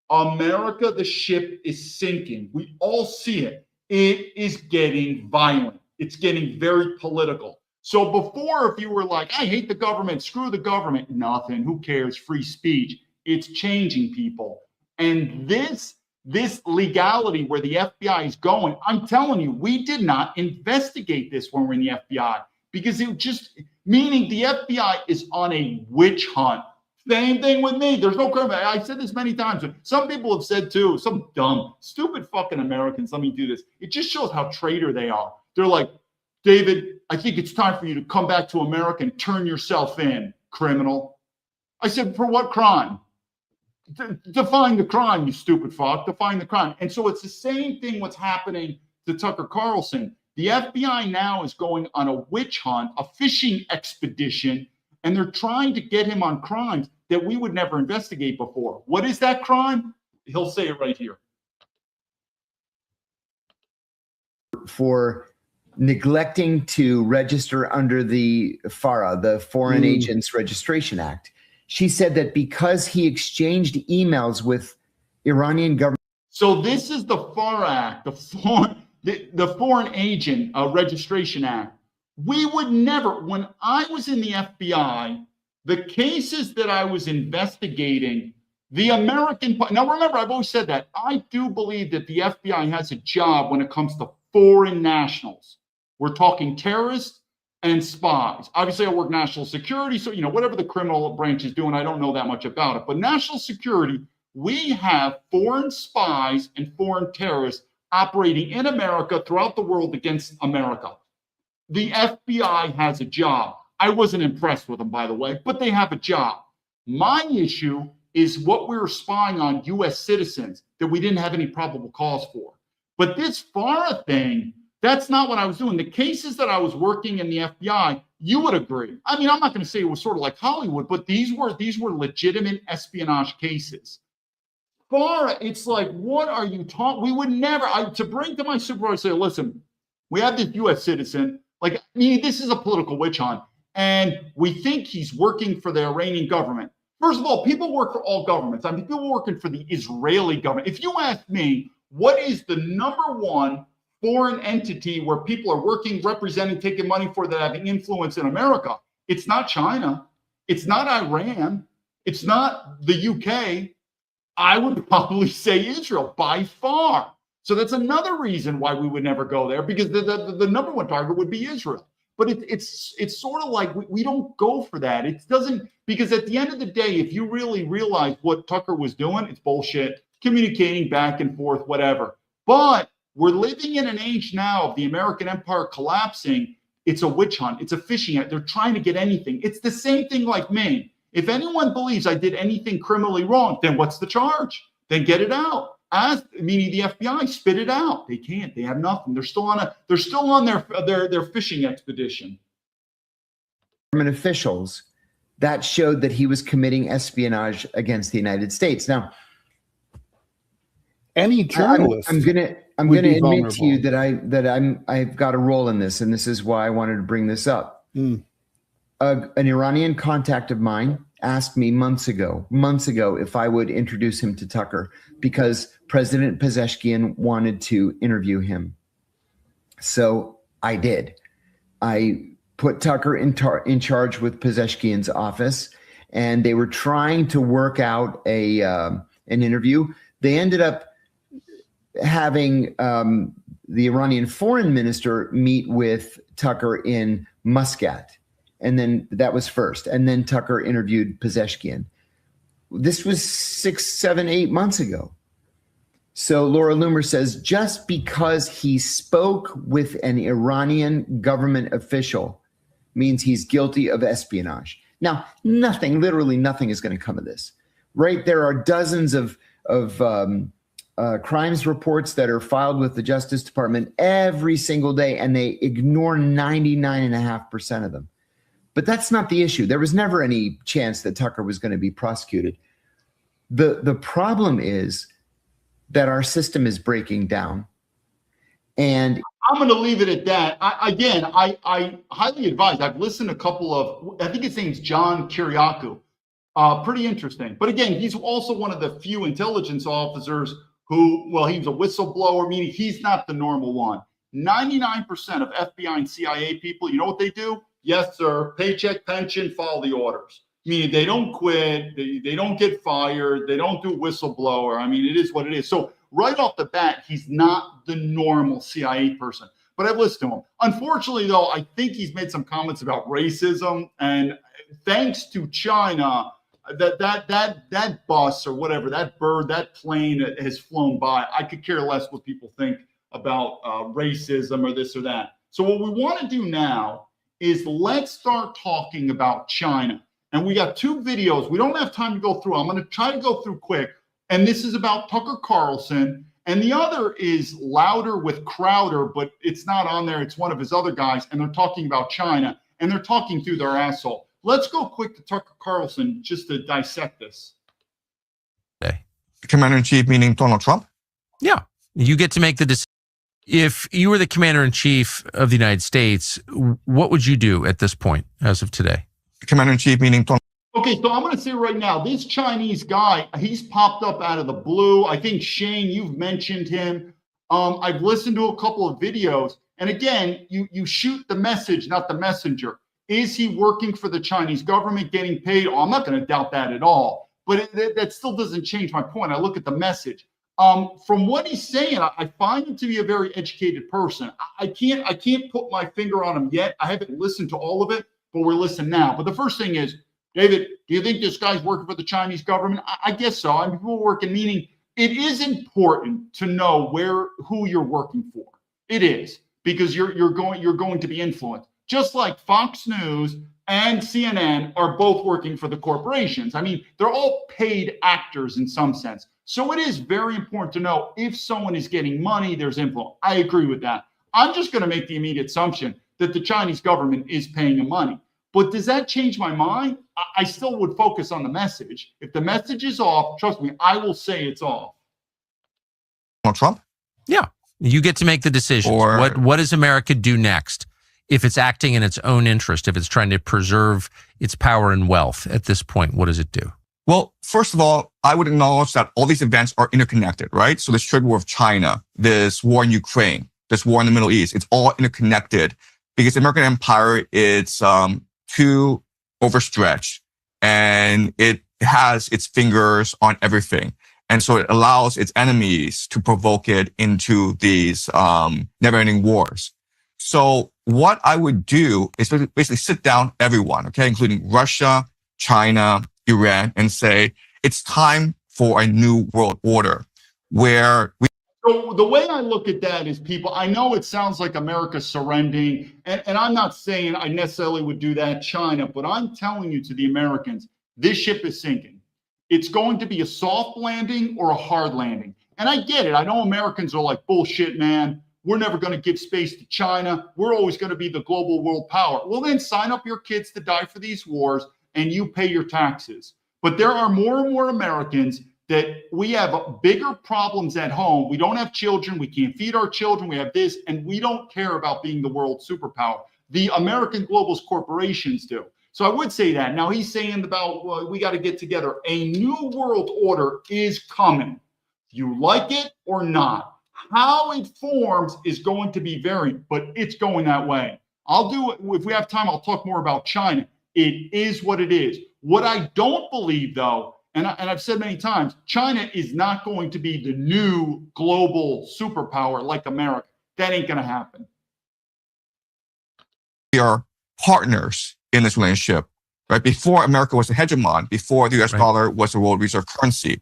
America, the ship is sinking. We all see it. It is getting violent. It's getting very political. So before, if you were like, I hate the government, screw the government, nothing, who cares, free speech. It's changing, people. And this legality where the FBI is going, I'm telling you, we did not investigate this when we're in the FBI, because it just, meaning the FBI is on a witch hunt Same thing with me. There's no crime. I said this many times. Some people have said too, some dumb, stupid fucking Americans, let me do this. It just shows how traitor they are. They're like, David, I think it's time for you to come back to America and turn yourself in, criminal. I said, for what crime? Define the crime, you stupid fuck. Define the crime. And so it's the same thing what's happening to Tucker Carlson. The FBI now is going on a witch hunt, a fishing expedition, and they're trying to get him on crimes that we would never investigate before. What is that crime? He'll say it right here.
For neglecting to register under the FARA, the Foreign Agents Registration Act. She said that because he exchanged emails with Iranian government.
So this is the FARA Act, the Foreign Agent Registration Act. We would never, when I was in the FBI, the cases that I was investigating, the American, now remember, I've always said that I do believe that the FBI has a job when it comes to foreign nationals. We're talking terrorists and spies. Obviously, I work national security, so, whatever the criminal branch is doing, I don't know that much about it. But national security, we have foreign spies and foreign terrorists operating in America, throughout the world against America. The FBI has a job. I wasn't impressed with them, by the way, but they have a job. My issue is what we were spying on U.S. citizens that we didn't have any probable cause for. But this FARA thing, that's not what I was doing. The cases that I was working in the FBI, you would agree. I mean, I'm not going to say it was sort of like Hollywood, but these were legitimate espionage cases. FARA, it's like, what are you talking? We would never, to bring to my supervisor, say, listen, we have this U.S. citizen, like, this is a political witch hunt, and we think he's working for the Iranian government. First of all, people work for all governments. I mean, people working for the Israeli government. If you ask me, what is the number one foreign entity where people are working, representing, taking money for, that having influence in America? It's not China. It's not Iran. It's not the UK. I would probably say Israel by far. So that's another reason why we would never go there, because the number one target would be Israel. But it's sort of like we don't go for that. It doesn't, because at the end of the day, if you really realize what Tucker was doing, it's bullshit, communicating back and forth, whatever. But we're living in an age now of the American empire collapsing. It's a witch hunt. It's a fishing hunt. They're trying to get anything. It's the same thing like me. If anyone believes I did anything criminally wrong, then what's the charge? Then get it out. Meaning the FBI, spit it out. They can't. They have nothing. They're still on their fishing expedition.
Government officials that showed that he was committing espionage against the United States. Now,
any journalist,
I'm gonna admit to you that I've got a role in this, and this is why I wanted to bring this up. An Iranian contact of mine asked me months ago if I would introduce him to Tucker, because President Pezeshkian wanted to interview him. So I did. I put Tucker in charge with Pezeshkian's office, and they were trying to work out an interview. They ended up having the Iranian foreign minister meet with Tucker in Muscat. And then that was first. And then Tucker interviewed Pezeshkian. This was 6, 7, 8 months ago. So Laura Loomer says, just because he spoke with an Iranian government official means he's guilty of espionage. Now, literally nothing is going to come of this, right? There are dozens of crimes reports that are filed with the Justice Department every single day, and they ignore 99.5% of them. But that's not the issue. There was never any chance that Tucker was going to be prosecuted. The problem is that our system is breaking down. And
I'm going to leave it at that. I highly advise. I've listened to a couple of, I think his name's John Kiriakou. Pretty interesting. But again, he's also one of the few intelligence officers who, well, he's a whistleblower, meaning he's not the normal one. 99% of FBI and CIA people, you know what they do? Yes, sir. Paycheck, pension, follow the orders. Meaning they don't quit, they don't get fired, they don't do whistleblower. I mean, it is what it is. So right off the bat, he's not the normal CIA person. But I've listened to him. Unfortunately, though, I think he's made some comments about racism. And thanks to China, that bus or whatever, that bird, that plane that has flown by, I could care less what people think about racism or this or that. So what we want to do now is let's start talking about China. And we got two videos. We don't have time to go through. I'm going to try to go through quick. And this is about Tucker Carlson. And the other is Louder with Crowder, but it's not on there. It's one of his other guys. And they're talking about China. And they're talking through their asshole. Let's go quick to Tucker Carlson just to dissect this.
Commander-in-Chief, meaning Donald Trump?
Yeah. You get to make the decision. If you were the commander-in-chief of the United States, what would you do at this point as of today?
Commander-in-Chief, meaning Donald.
Okay, so I'm going to say right now, this Chinese guy, he's popped up out of the blue. I think, Shane, you've mentioned him. I've listened to a couple of videos. And again, you shoot the message, not the messenger. Is he working for the Chinese government, getting paid? Oh, I'm not going to doubt that at all. But that still doesn't change my point. I look at the message. From what he's saying, I find him to be a very educated person. I can't put my finger on him yet. I haven't listened to all of it, but we're listening now. But the first thing is, David, do you think this guy's working for the Chinese government? I guess so. I mean, people working, meaning it is important to know who you're working for. It is, because you're going to be influenced. Just like Fox News and CNN are both working for the corporations. I mean, they're all paid actors in some sense. So it is very important to know if someone is getting money, there's influence. I agree with that. I'm just going to make the immediate assumption that the Chinese government is paying him money. But does that change my mind? I still would focus on the message. If the message is off, trust me, I will say it's off.
Donald Trump?
Yeah. You get to make the decision. What does America do next? If it's acting in its own interest, if it's trying to preserve its power and wealth at this point, what does it do?
Well, first of all, I would acknowledge that all these events are interconnected, right? So this trade war of China, this war in Ukraine, this war in the Middle East, it's all interconnected because the American empire is too overstretched and it has its fingers on everything. And so it allows its enemies to provoke it into these never-ending wars. So what I would do is basically sit down everyone, okay, including Russia, China, Iran, and say, it's time for a new world order where we.
So the way I look at that is, people, I know it sounds like America surrendering, and I'm not saying I necessarily would do that, China, but I'm telling you, to the Americans, this ship is sinking. It's going to be a soft landing or a hard landing. And I get it. I know Americans are like, bullshit, man. We're never going to give space to China. We're always going to be the global world power. Well, then sign up your kids to die for these wars and you pay your taxes. But there are more and more Americans that we have bigger problems at home. We don't have children. We can't feed our children. We have this, and we don't care about being the world superpower. The American globalist corporations do. So I would say that. Now he's saying about, well, we got to get together. A new world order is coming. You like it or not. How it forms is going to be varied, but it's going that way. I'll do it. If we have time, I'll talk more about China. It is what it is. What I don't believe, though, and I've said many times, China is not going to be the new global superpower like America. That ain't going to happen.
We are partners in this relationship, right? Before America was the hegemon, before the US dollar was the world reserve currency.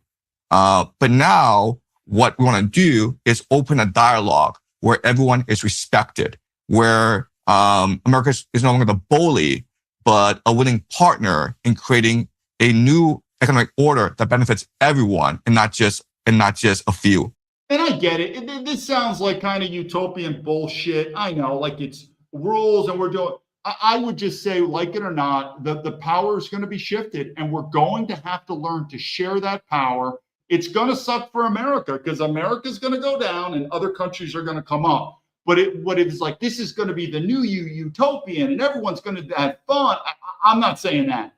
But now what we want to do is open a dialogue where everyone is respected, where America is no longer the bully, but a willing partner in creating a new economic order that benefits everyone and not just a few.
And I get it. This sounds like kind of utopian bullshit. I know, like it's rules and we're doing. I would just say, like it or not, the power is going to be shifted, and we're going to have to learn to share that power. It's going to suck for America because America's going to go down and other countries are going to come up. But what it is like, this is going to be the new utopian and everyone's going to have fun. I'm not saying that.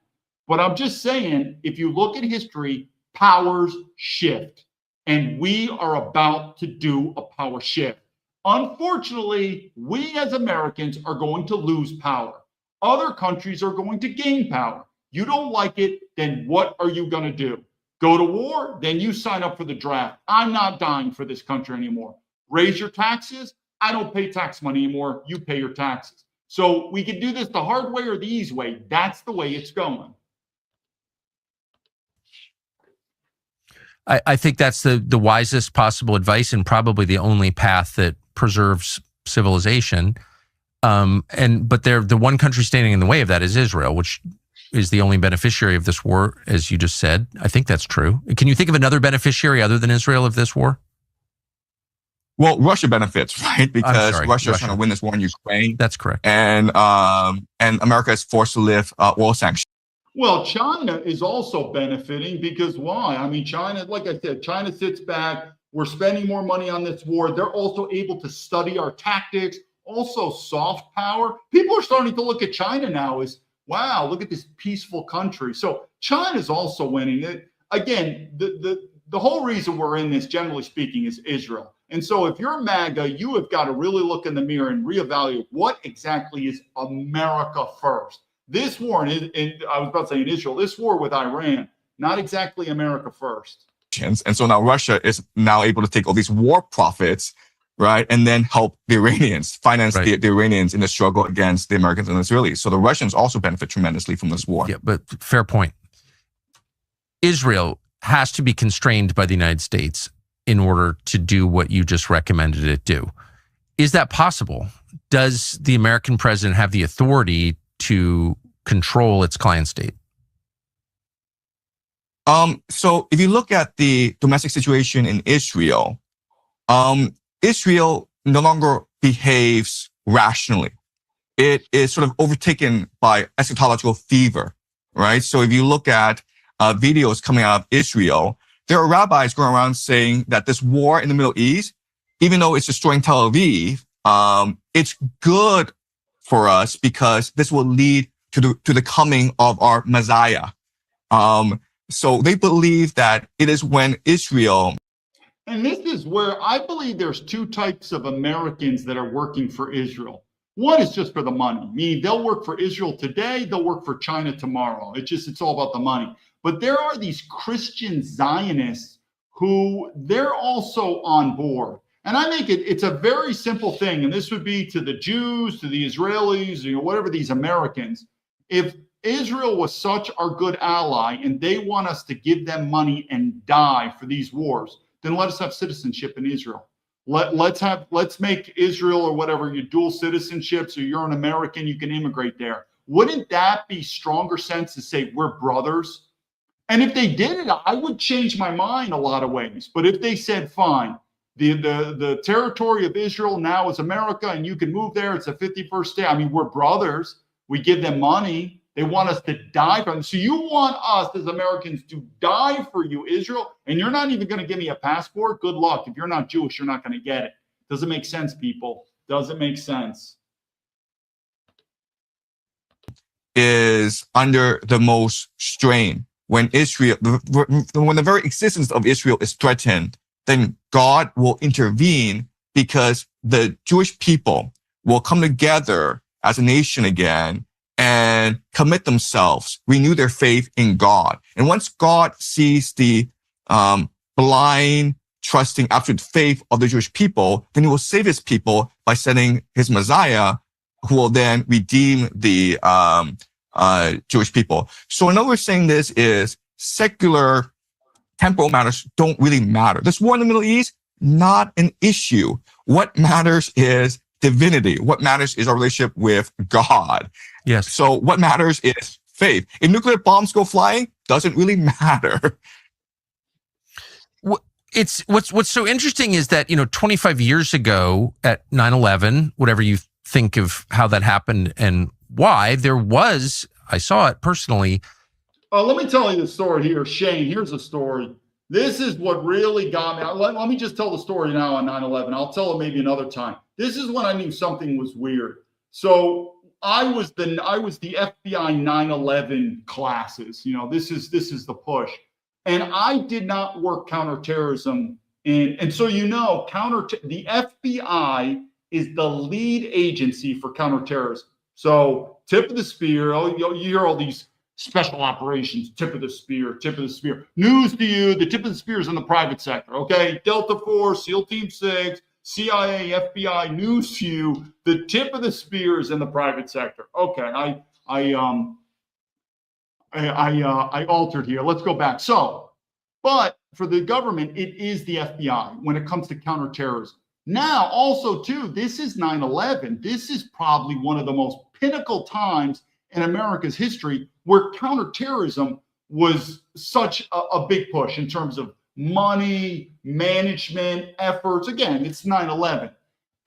But I'm just saying, if you look at history, powers shift. And we are about to do a power shift. Unfortunately, we as Americans are going to lose power. Other countries are going to gain power. You don't like it, then what are you going to do? Go to war? Then you sign up for the draft. I'm not dying for this country anymore. Raise your taxes? I don't pay tax money anymore. You pay your taxes. So we can do this the hard way or the easy way. That's the way it's going.
I think that's the wisest possible advice and probably the only path that preserves civilization. But the one country standing in the way of that is Israel, which is the only beneficiary of this war, as you just said. I think that's true. Can you think of another beneficiary other than Israel of this war?
Well, Russia benefits, right? Because Russia is trying to win this war in Ukraine.
That's correct.
And America is forced to lift oil sanctions.
Well, China is also benefiting because why? I mean, China, like I said, China sits back. We're spending more money on this war. They're also able to study our tactics. Also, soft power. People are starting to look at China now as, wow, look at this peaceful country. So China's also winning it. Again, the whole reason we're in this, generally speaking, is Israel. And so if you're MAGA, you have got to really look in the mirror and reevaluate what exactly is America first. This war, I was about to say in Israel, this war with Iran, not exactly America first.
And so now Russia is now able to take all these war profits, right, and then help the Iranians, finance the Iranians in the struggle against the Americans and Israelis. So the Russians also benefit tremendously from this war.
Yeah, but fair point. Israel has to be constrained by the United States in order to do what you just recommended it do. Is that possible? Does the American president have the authority to control its client state?
So if you look at the domestic situation in Israel, Israel no longer behaves rationally. It is sort of overtaken by eschatological fever, right? So if you look at videos coming out of Israel, there are rabbis going around saying that this war in the Middle East, even though it's destroying Tel Aviv, it's good for us because this will lead to the coming of our Messiah. So they believe that it is when Israel.
And this is where I believe there's two types of Americans that are working for Israel. One is just for the money, meaning they'll work for Israel today, they'll work for China tomorrow. It's all about the money. But there are these Christian Zionists who they're also on board. And I think it's a very simple thing. And this would be to the Jews, to the Israelis, whatever these Americans. If Israel was such our good ally and they want us to give them money and die for these wars, then let us have citizenship in Israel. Let's make Israel or whatever your dual citizenship, so you're an American, you can immigrate there. Wouldn't that be stronger sense to say we're brothers? And if they did it, I would change my mind a lot of ways. But if they said, fine, the territory of Israel now is America and you can move there, it's a 51st state. I mean, we're brothers. We give them money. They want us to die for them. So you want us as Americans to die for you, Israel, and you're not even going to give me a passport? Good luck. If you're not Jewish, you're not going to get it. Doesn't make sense, people. Doesn't make sense.
Is under the most strain. When the very existence of Israel is threatened, then God will intervene because the Jewish people will come together as a nation again and commit themselves, renew their faith in God. And once God sees the blind, trusting, absolute faith of the Jewish people, then he will save his people by sending his Messiah, who will then redeem the Jewish people. So another saying this is secular temporal matters don't really matter. This war in the Middle East, not an issue. What matters is divinity. What matters is our relationship with God.
Yes.
So what matters is faith. If nuclear bombs go flying, doesn't really matter.
What's so interesting is that, 25 years ago at 9/11, whatever you think of how that happened and why, I saw it personally.
Let me tell you the story here. Shane, here's the story. This is what really got me. Let me just tell the story now on 9/11. I'll tell it maybe another time. This is when I knew something was weird. So I was the FBI 9/11 classes. This is the push. And I did not work counterterrorism. And so the FBI is the lead agency for counterterrorism. So tip of the spear, you hear all these special operations, tip of the spear. News to you, the tip of the spear is in the private sector, okay? Delta Force, SEAL Team 6, CIA, FBI, news to you, the tip of the spear is in the private sector. Okay, I altered here. Let's go back. So, but for the government, it is the FBI when it comes to counterterrorism. Now, also, too, this is 9/11. This is probably one of the most pinnacle times in America's history where counterterrorism was such a big push in terms of money, management, efforts. Again, it's 9/11.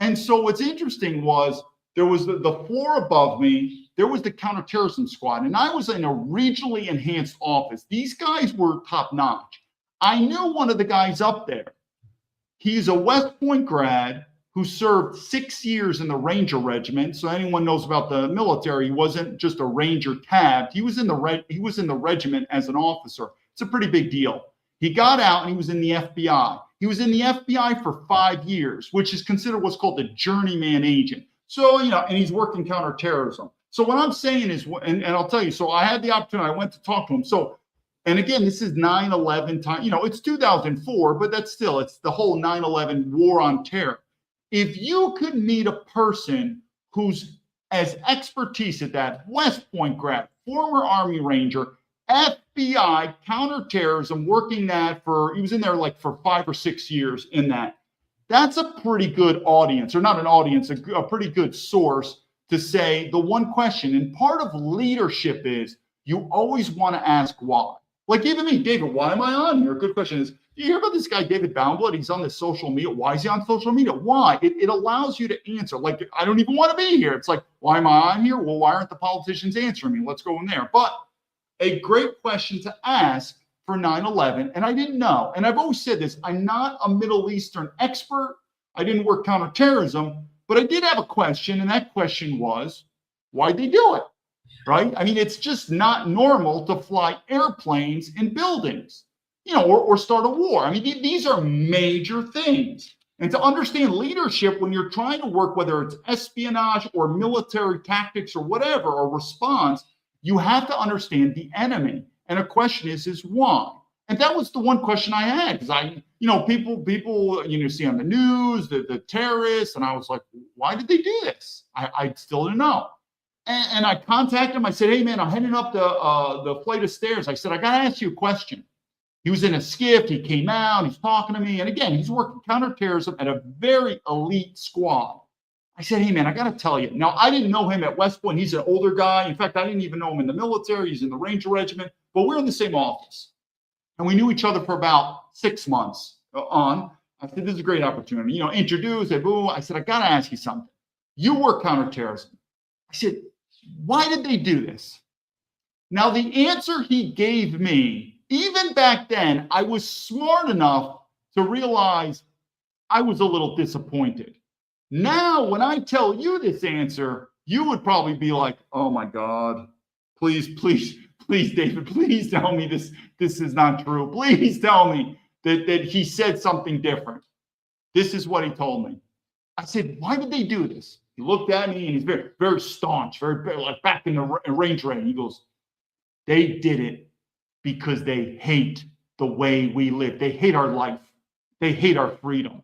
And so what's interesting was there was the floor above me, there was the counterterrorism squad, and I was in a regionally enhanced office. These guys were top notch. I knew one of the guys up there. He's a West Point grad who served 6 years in the Ranger Regiment. So anyone knows about the military, he wasn't just a Ranger tabbed. He was in the regiment as an officer. It's a pretty big deal. He got out and he was in the FBI. He was in the FBI for 5 years, which is considered what's called the journeyman agent. So, and he's working counterterrorism. So what I'm saying is, and I'll tell you, so I had the opportunity, I went to talk to him. So, and again, this is 9/11 time, it's 2004, but it's the whole 9/11 war on terror. If you could meet a person who's as expertise at that, West Point grad, former Army Ranger, FBI counterterrorism, working that he was in there like for 5 or 6 years in that. That's a pretty good audience, or not an audience, a pretty good source to say the one question. And part of leadership is you always want to ask why. Like even me, David, why am I on here? A good question is, you hear about this guy, David Baumblatt? He's on this social media. Why is he on social media? Why? It allows you to answer. Like, I don't even want to be here. It's like, why am I on here? Well, why aren't the politicians answering me? Let's go in there. But a great question to ask for 9/11, and I didn't know. And I've always said this, I'm not a Middle Eastern expert. I didn't work counterterrorism, but I did have a question, and that question was, why'd they do it? Right? I mean, it's just not normal to fly airplanes in buildings, or start a war. I mean, these are major things. And to understand leadership when you're trying to work, whether it's espionage or military tactics or whatever, or response, you have to understand the enemy. And a question is why? And that was the one question I had, because people, see on the news, the terrorists, and I was like, why did they do this? I still didn't know. And I contacted him. I said, hey, man, I'm heading up the flight of stairs. I said, I got to ask you a question. He was in a skiff. He came out. He's talking to me. And again, he's working counterterrorism at a very elite squad. I said, hey, man, I got to tell you. Now, I didn't know him at West Point. He's an older guy. In fact, I didn't even know him in the military. He's in the Ranger Regiment. But we're in the same office. And we knew each other for about 6 months on. I said, this is a great opportunity. Introduce, boom. I said, I got to ask you something. You work counterterrorism. I said, why did they do this? Now, the answer he gave me, even back then, I was smart enough to realize I was a little disappointed. Now, when I tell you this answer, you would probably be like, oh my God, please, David, please tell me this is not true. Please tell me that he said something different. This is what he told me. I said, why did they do this? He looked at me and he's very, very staunch, very like back in the Ranger. He goes, they did it because they hate the way we live. They hate our life. They hate our freedom.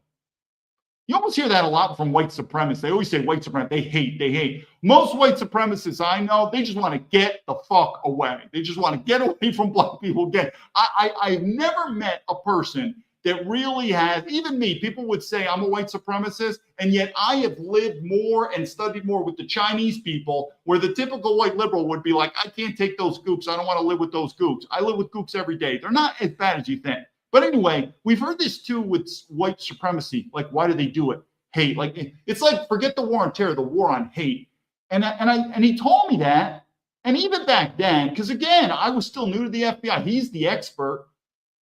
You almost hear that a lot from white supremacists. They always say white supremacists, they hate. Most white supremacists I know, they just want to get the fuck away. They just want to get away from black people. I've never met a person that really has, even me, people would say I'm a white supremacist, and yet I have lived more and studied more with the Chinese people, where the typical white liberal would be like, I can't take those gooks. I don't want to live with those gooks. I live with gooks every day. They're not as bad as you think. But anyway, we've heard this too with white supremacy. Like, why do they do it? Hate. Like, it's like, forget the war on terror, the war on hate. And he told me that. And even back then, because again, I was still new to the FBI. He's the expert.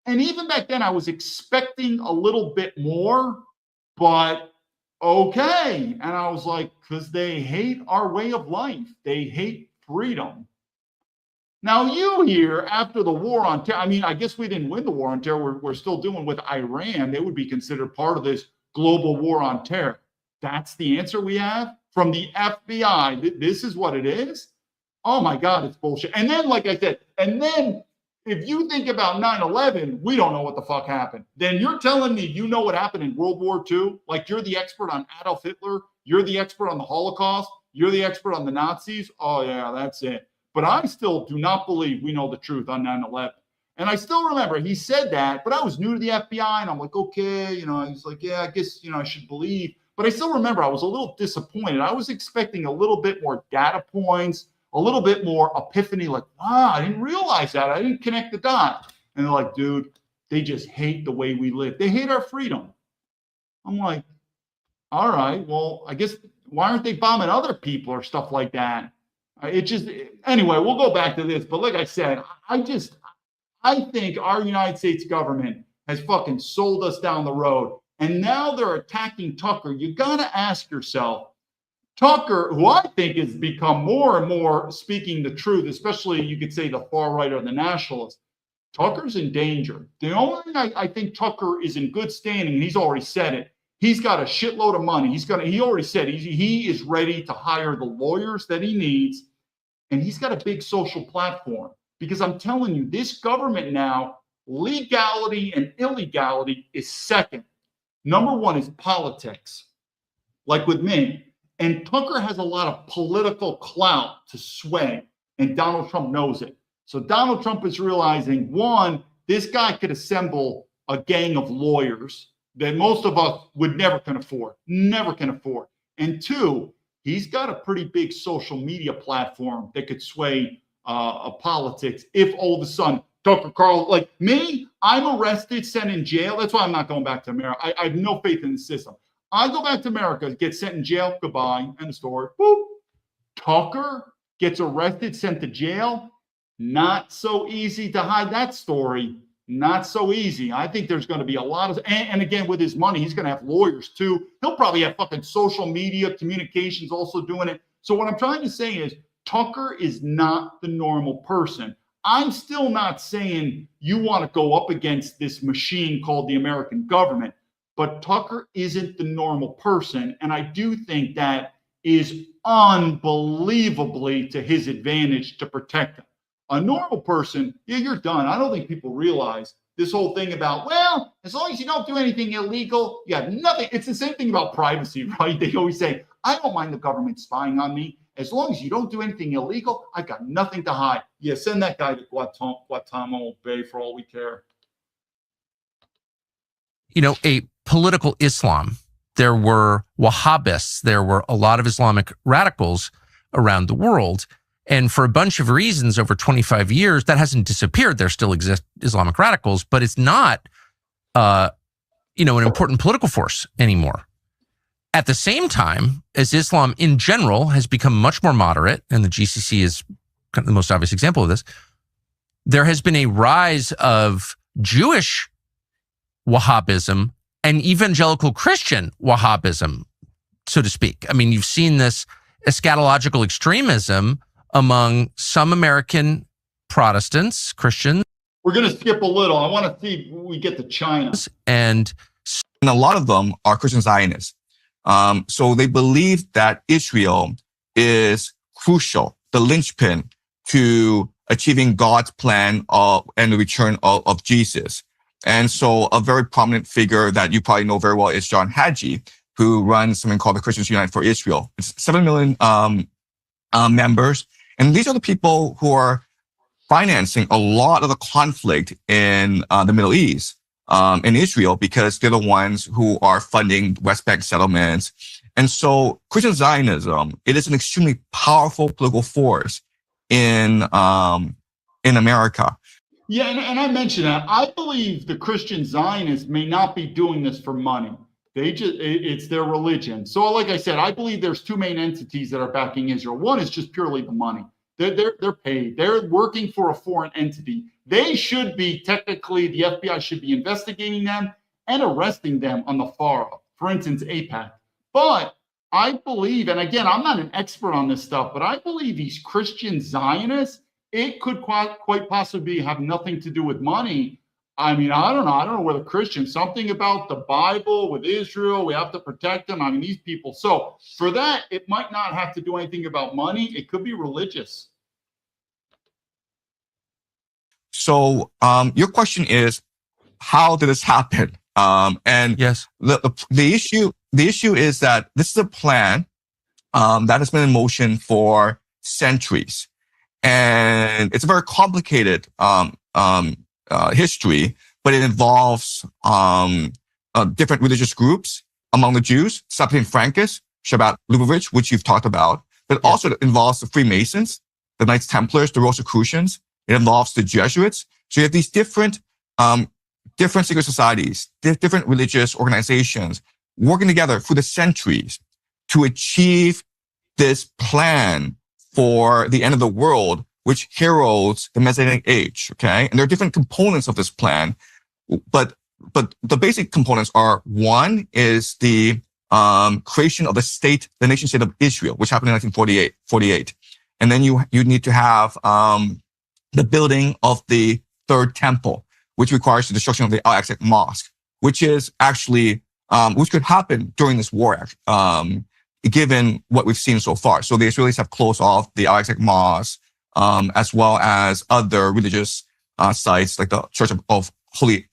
And even back then, I was expecting a little bit more, but okay. And I was like, because they hate our way of life. They hate freedom. Now, you hear after the war on terror, I mean, I guess we didn't win the war on terror. We're still doing with Iran. They would be considered part of this global war on terror. That's the answer we have from the FBI. This is what it is. Oh, my God, it's bullshit. And then, like I said, if you think about 9/11, we don't know what the fuck happened. Then you're telling me you know what happened in World War II? Like, you're the expert on Adolf Hitler. You're the expert on the Holocaust. You're the expert on the Nazis. Oh, yeah, that's it. But I still do not believe we know the truth on 9/11. And I still remember he said that, but I was new to the FBI and I'm like, okay, I was like, yeah, I guess, I should believe. But I still remember I was a little disappointed. I was expecting a little bit more data points, a little bit more epiphany, like, wow, I didn't realize that. I didn't connect the dots. And they're like, dude, they just hate the way we live. They hate our freedom. I'm like, all right, well, I guess, why aren't they bombing other people or stuff like that? Anyway, we'll go back to this. But like I said, I think our United States government has fucking sold us down the road. And now they're attacking Tucker. You got to ask yourself, Tucker, who I think has become more and more speaking the truth, especially you could say the far right or the nationalists, Tucker's in danger. The only thing I think Tucker is in good standing, and he's already said it, he's got a shitload of money. He already said he is ready to hire the lawyers that he needs, and he's got a big social platform. Because I'm telling you, this government now, legality and illegality is second. Number one is politics, like with me. And Tucker has a lot of political clout to sway, and Donald Trump knows it. So Donald Trump is realizing, one, this guy could assemble a gang of lawyers that most of us would never can afford. And two, he's got a pretty big social media platform that could sway politics if all of a sudden Tucker Carlson, like me, I'm arrested, sent in jail. That's why I'm not going back to America. I have no faith in the system. I go back to America, get sent in jail, goodbye, end of story. Boop. Tucker gets arrested, sent to jail. Not so easy to hide that story. Not so easy. I think there's going to be a lot of, and again, with his money, he's going to have lawyers too. He'll probably have fucking social media communications also doing it. So what I'm trying to say is Tucker is not the normal person. I'm still not saying you want to go up against this machine called the American government, but Tucker isn't the normal person. And I do think that is unbelievably to his advantage to protect him. A normal person, yeah, you're done. I don't think people realize this whole thing about, well, as long as you don't do anything illegal, you have nothing. It's the same thing about privacy, right? They always say, I don't mind the government spying on me. As long as you don't do anything illegal, I've got nothing to hide. Yeah, send that guy to Guantanamo Bay for all we care.
A political Islam. There were Wahhabists. There were a lot of Islamic radicals around the world. And for a bunch of reasons over 25 years, that hasn't disappeared. There still exist Islamic radicals, but it's not, an important political force anymore. At the same time, as Islam in general has become much more moderate, and the GCC is kind of the most obvious example of this, there has been a rise of Jewish Wahhabism and evangelical Christian Wahhabism, so to speak. I mean, you've seen this eschatological extremism among some American Protestants, Christians.
We're going to skip a little. I want to see if we get to China.
And
a lot of them are Christian Zionists. So they believe that Israel is crucial, the linchpin to achieving God's plan and the return of Jesus. And so a very prominent figure that you probably know very well is John Hagee, who runs something called the Christians United for Israel. It's 7 million members. And these are the people who are financing a lot of the conflict in the Middle East, in Israel, because they're the ones who are funding West Bank settlements. And so Christian Zionism, it is an extremely powerful political force in America.
Yeah, and I mentioned that. I believe the Christian Zionists may not be doing this for money. It's their religion. So like I said, I believe there's two main entities that are backing Israel. One is just purely the money. They're paid. They're working for a foreign entity. They should be, technically, the FBI should be investigating them and arresting them on the far up. For instance, AIPAC. But I believe, and again, I'm not an expert on this stuff, but I believe these Christian Zionists, it could quite possibly have nothing to do with money. I mean, I don't know whether Christians, something about the Bible with Israel, we have to protect them. I mean, these people. So for that, it might not have to do anything about money. It could be religious.
So your question is, how did this happen? And
yes,
the issue is that this is a plan that has been in motion for centuries. And it's a very complicated history, but it involves different religious groups among the Jews, Septim Francus, Shabbat Lubavitch, which you've talked about, but also it involves the Freemasons, the Knights Templars, the Rosicrucians. It involves the Jesuits. So you have these different secret societies, different religious organizations working together through the centuries to achieve this plan for the end of the world, which heralds the Messianic age. Okay. And there are different components of this plan, but the basic components are: one is the creation of the nation state of Israel, which happened in 1948. And then you need to have the building of the third temple, which requires the destruction of the Al-Aqsa Mosque, which is actually which could happen during this war, given what we've seen so far. So the Israelis have closed off the Al-Aqsa Mosque, as well as other religious sites like the Church of Holy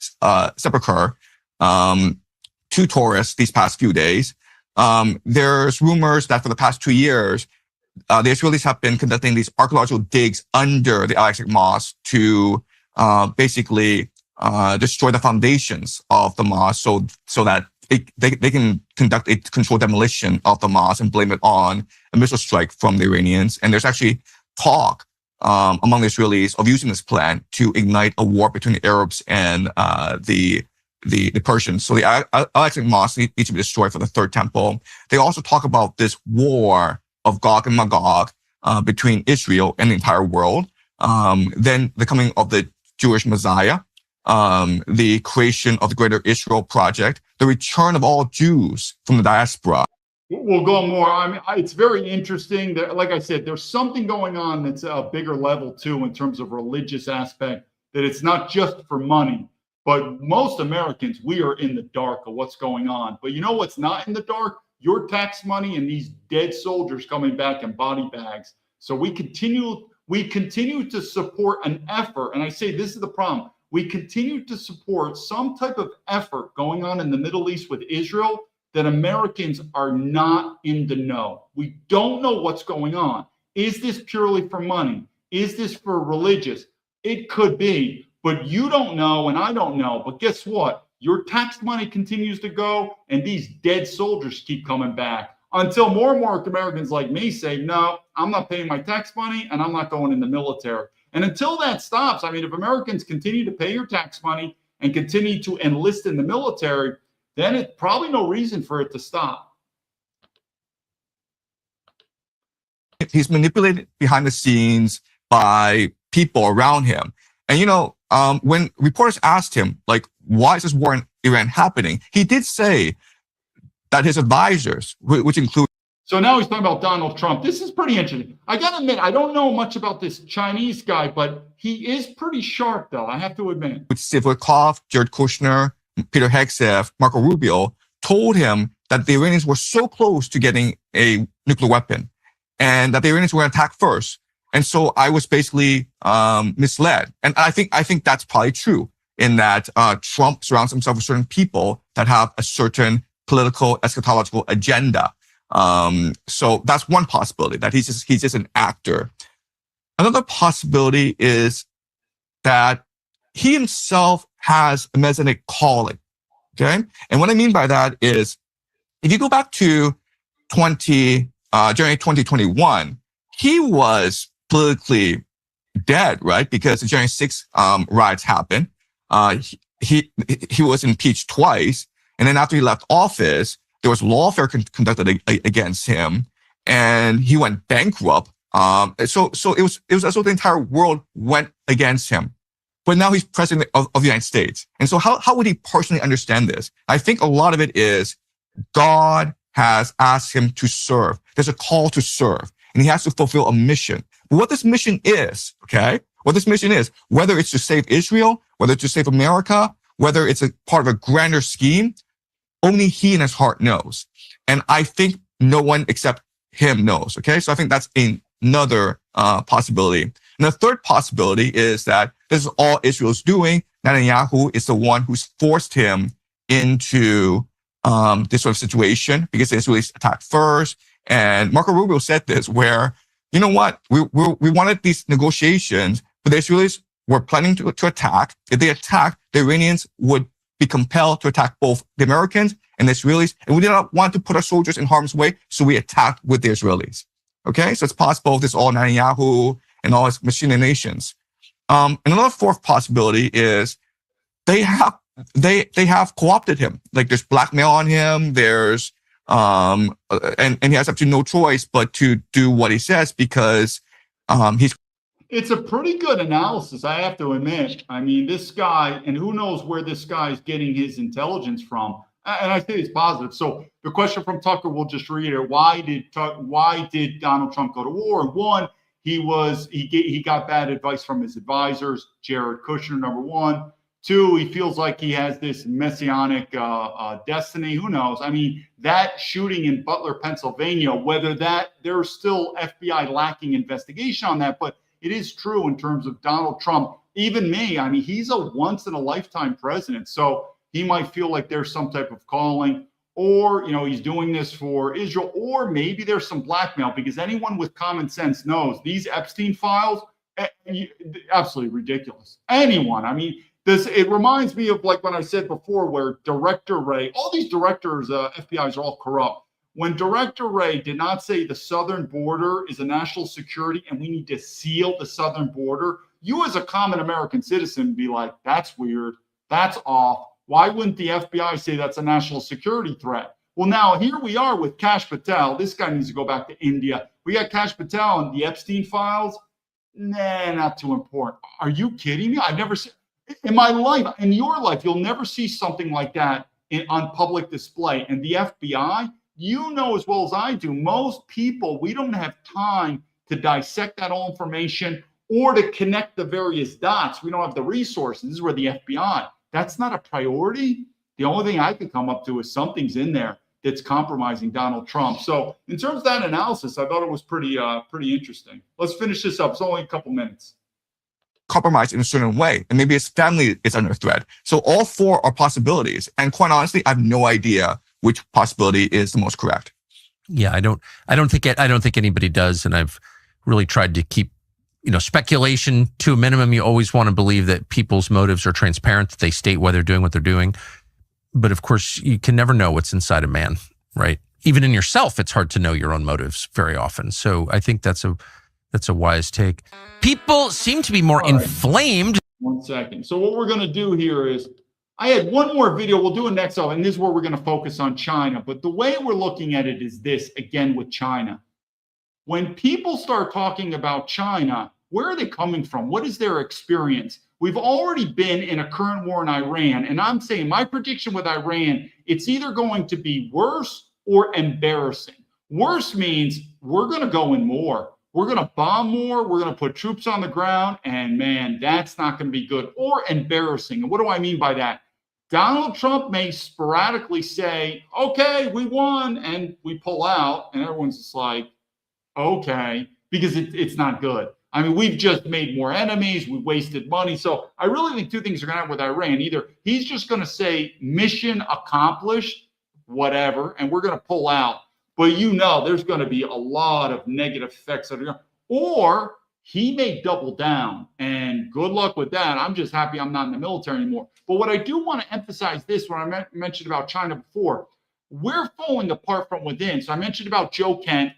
Sepulchre, to tourists these past few days. There's rumors that for the past 2 years, the Israelis have been conducting these archaeological digs under the Al-Aqsa Mosque to basically destroy the foundations of the mosque, so that they can conduct a controlled demolition of the mosque and blame it on a missile strike from the Iranians. And there's actually talk among the Israelis of using this plan to ignite a war between the Arabs and the Persians. So the Al-Aqsa Mosque needs to be destroyed for the third temple. They also talk about this war of Gog and Magog between Israel and the entire world. Then the coming of the Jewish Messiah, the creation of the Greater Israel Project, the return of all Jews from the diaspora.
We'll go more. I mean, it's very interesting. Like I said, there's something going on that's a bigger level too, in terms of religious aspect, that it's not just for money. But most Americans, we are in the dark of what's going on. But you know what's not in the dark? Your tax money and these dead soldiers coming back in body bags. So we continue to support an effort. And I say this is the problem. We continue to support some type of effort going on in the Middle East with Israel that Americans are not in the know. We don't know what's going on. Is this purely for money? Is this for religious? It could be, but you don't know and I don't know. But guess what? Your tax money continues to go and these dead soldiers keep coming back until more and more Americans like me say, no, I'm not paying my tax money and I'm not going in the military. And until that stops, I mean, if Americans continue to pay your tax money and continue to enlist in the military, then it's probably no reason for it to stop.
He's manipulated behind the scenes by people around him. And, when reporters asked him, like, why is this war in Iran happening? He did say that his advisors, which include.
So now he's talking about Donald Trump. This is pretty interesting. I got to admit, I don't know much about this Chinese guy, but he is pretty sharp, though, I have to admit.
Steve Witkoff, Jared Kushner, Peter Hegseth, Marco Rubio told him that the Iranians were so close to getting a nuclear weapon and that the Iranians were going to attack first. And so I was basically misled. And I think that's probably true, in that Trump surrounds himself with certain people that have a certain political eschatological agenda. So that's one possibility, that he's just an actor. Another possibility is that he himself has a messianic calling. Okay. And what I mean by that is, if you go back to January 2021, he was politically dead, right? Because the January 6th riots happened. He was impeached twice. And then after he left office, there was lawfare conducted against him, and he went bankrupt. So it was as though the entire world went against him. But now he's president of the United States. And so how would he personally understand this? I think a lot of it is God has asked him to serve. There's a call to serve, and he has to fulfill a mission. But what this mission is, okay? What this mission is, whether it's to save Israel, whether it's to save America, whether it's a part of a grander scheme, only he in his heart knows. And I think no one except him knows, okay? So I think that's another possibility. And the third possibility is that this is all Israel's doing. Netanyahu is the one who's forced him into this sort of situation because the Israelis attacked first. And Marco Rubio said this, where, you know what, we wanted these negotiations, but the Israelis were planning to attack. If they attack, the Iranians would be compelled to attack both the Americans and the Israelis. And we did not want to put our soldiers in harm's way, so we attacked with the Israelis. Okay, so it's possible this all Netanyahu and all his machinations. And another fourth possibility is they have co-opted him. Like there's blackmail on him. There's and he has up to no choice but to do what he says because he's.
It's a pretty good analysis, I have to admit. I mean, this guy, and who knows where this guy is getting his intelligence from. And I think it's positive. So the question from Tucker, we'll just read it. Why did Donald Trump go to war? And one, he got bad advice from his advisors, Jared Kushner, number one. Two, he feels like he has this messianic destiny. Who knows? I mean, that shooting in Butler, Pennsylvania, whether there's still FBI lacking investigation on that, but it is true in terms of Donald Trump. Even me, I mean, he's a once-in-a-lifetime president. So he might feel like there's some type of calling, or, he's doing this for Israel, or maybe there's some blackmail, because anyone with common sense knows these Epstein files, absolutely ridiculous. Anyone, I mean, it reminds me of like when I said before, where Director Wray, all these directors, FBIs are all corrupt. When Director Wray did not say the southern border is a national security and we need to seal the southern border, you as a common American citizen be like, that's weird. That's off. Why wouldn't the FBI say that's a national security threat? Well, now here we are with Kash Patel. This guy needs to go back to India. We got Kash Patel and the Epstein files. Nah, not too important. Are you kidding me? I've never seen, in my life, in your life, you'll never see something like that on public display. And the FBI, you know as well as I do, most people, we don't have time to dissect that all information or to connect the various dots. We don't have the resources. This is where the FBI, that's not a priority. The only thing I could come up to is something's in there that's compromising Donald Trump. So in terms of that analysis, I thought it was pretty interesting. Let's finish this up. It's only a couple minutes.
Compromised in a certain way, and maybe his family is under threat. So all four are possibilities. And quite honestly, I have no idea which possibility is the most correct.
Yeah, I don't think anybody does. And I've really tried to keep, speculation to a minimum. You always want to believe that people's motives are transparent, that they state why they're doing what they're doing. But of course, you can never know what's inside a man, right? Even in yourself, it's hard to know your own motives very often. So I think that's a wise take. People seem to be more inflamed.
1 second. So what we're going to do here is, I had one more video. We'll do it next up, and this is where we're going to focus on China. But the way we're looking at it is this, again, with China. When people start talking about China, where are they coming from? What is their experience? We've already been in a current war in Iran, and I'm saying my prediction with Iran, it's either going to be worse or embarrassing. Worse means we're going to go in more. We're going to bomb more. We're going to put troops on the ground. And man, that's not going to be good or embarrassing. And what do I mean by that? Donald Trump may sporadically say, okay, we won, and we pull out. And everyone's just like, okay, because it's not good. I mean, we've just made more enemies. We wasted money. So I really think two things are going to happen with Iran. Either he's just going to say mission accomplished, whatever, and we're going to pull out. But there's going to be a lot of negative effects that are going, or he may double down, and good luck with that. I'm just happy I'm not in the military anymore. But what I do want to emphasize this, when I mentioned about China before, we're falling apart from within. So I mentioned about Joe Kent,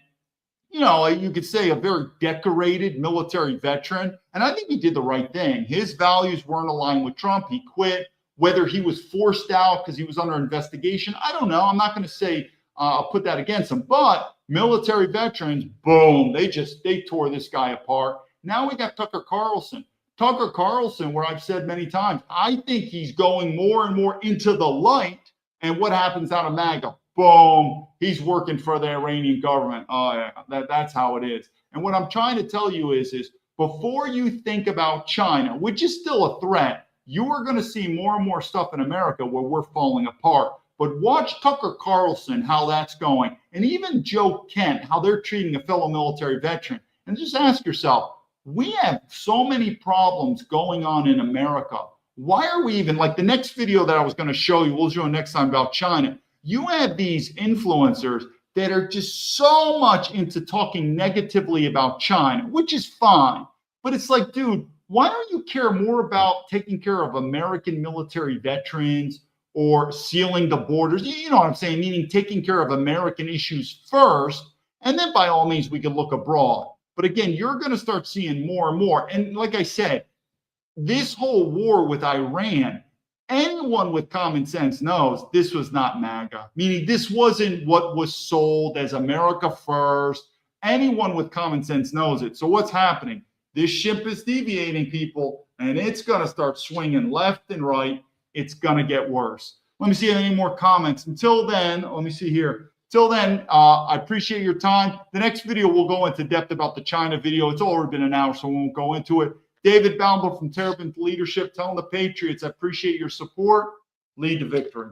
you could say a very decorated military veteran, and I think he did the right thing. His values weren't aligned with Trump. He quit. Whether he was forced out because he was under investigation, I don't know. I'm not going to say I'll put that against him. But military veterans, boom, they tore this guy apart. Now we got Tucker Carlson. Tucker Carlson, where I've said many times, I think he's going more and more into the light. And what happens out of MAGA? Boom, he's working for the Iranian government. Oh, yeah, that's how it is. And what I'm trying to tell you is before you think about China, which is still a threat, you are going to see more and more stuff in America where we're falling apart. But watch Tucker Carlson, how that's going. And even Joe Kent, how they're treating a fellow military veteran. And just ask yourself, we have so many problems going on in America. Why are we even, like the next video that I was going to show you, we'll show next time about China. You have these influencers that are just so much into talking negatively about China, which is fine. But it's like, dude, why don't you care more about taking care of American military veterans or sealing the borders? You know what I'm saying? Meaning taking care of American issues first, and then by all means we can look abroad. But again, you're going to start seeing more and more. And like I said, this whole war with Iran, anyone with common sense knows this was not MAGA, meaning this wasn't what was sold as America first. Anyone with common sense knows it. So what's happening? This ship is deviating, people, and it's going to start swinging left and right. It's going to get worse. Let me see any more comments. Until then, let me see here. Till then, I appreciate your time. The next video, we'll go into depth about the China video. It's already been an hour, so we won't go into it. David Baumblatt from Terrapin Leadership telling the Patriots, I appreciate your support. Lead to victory.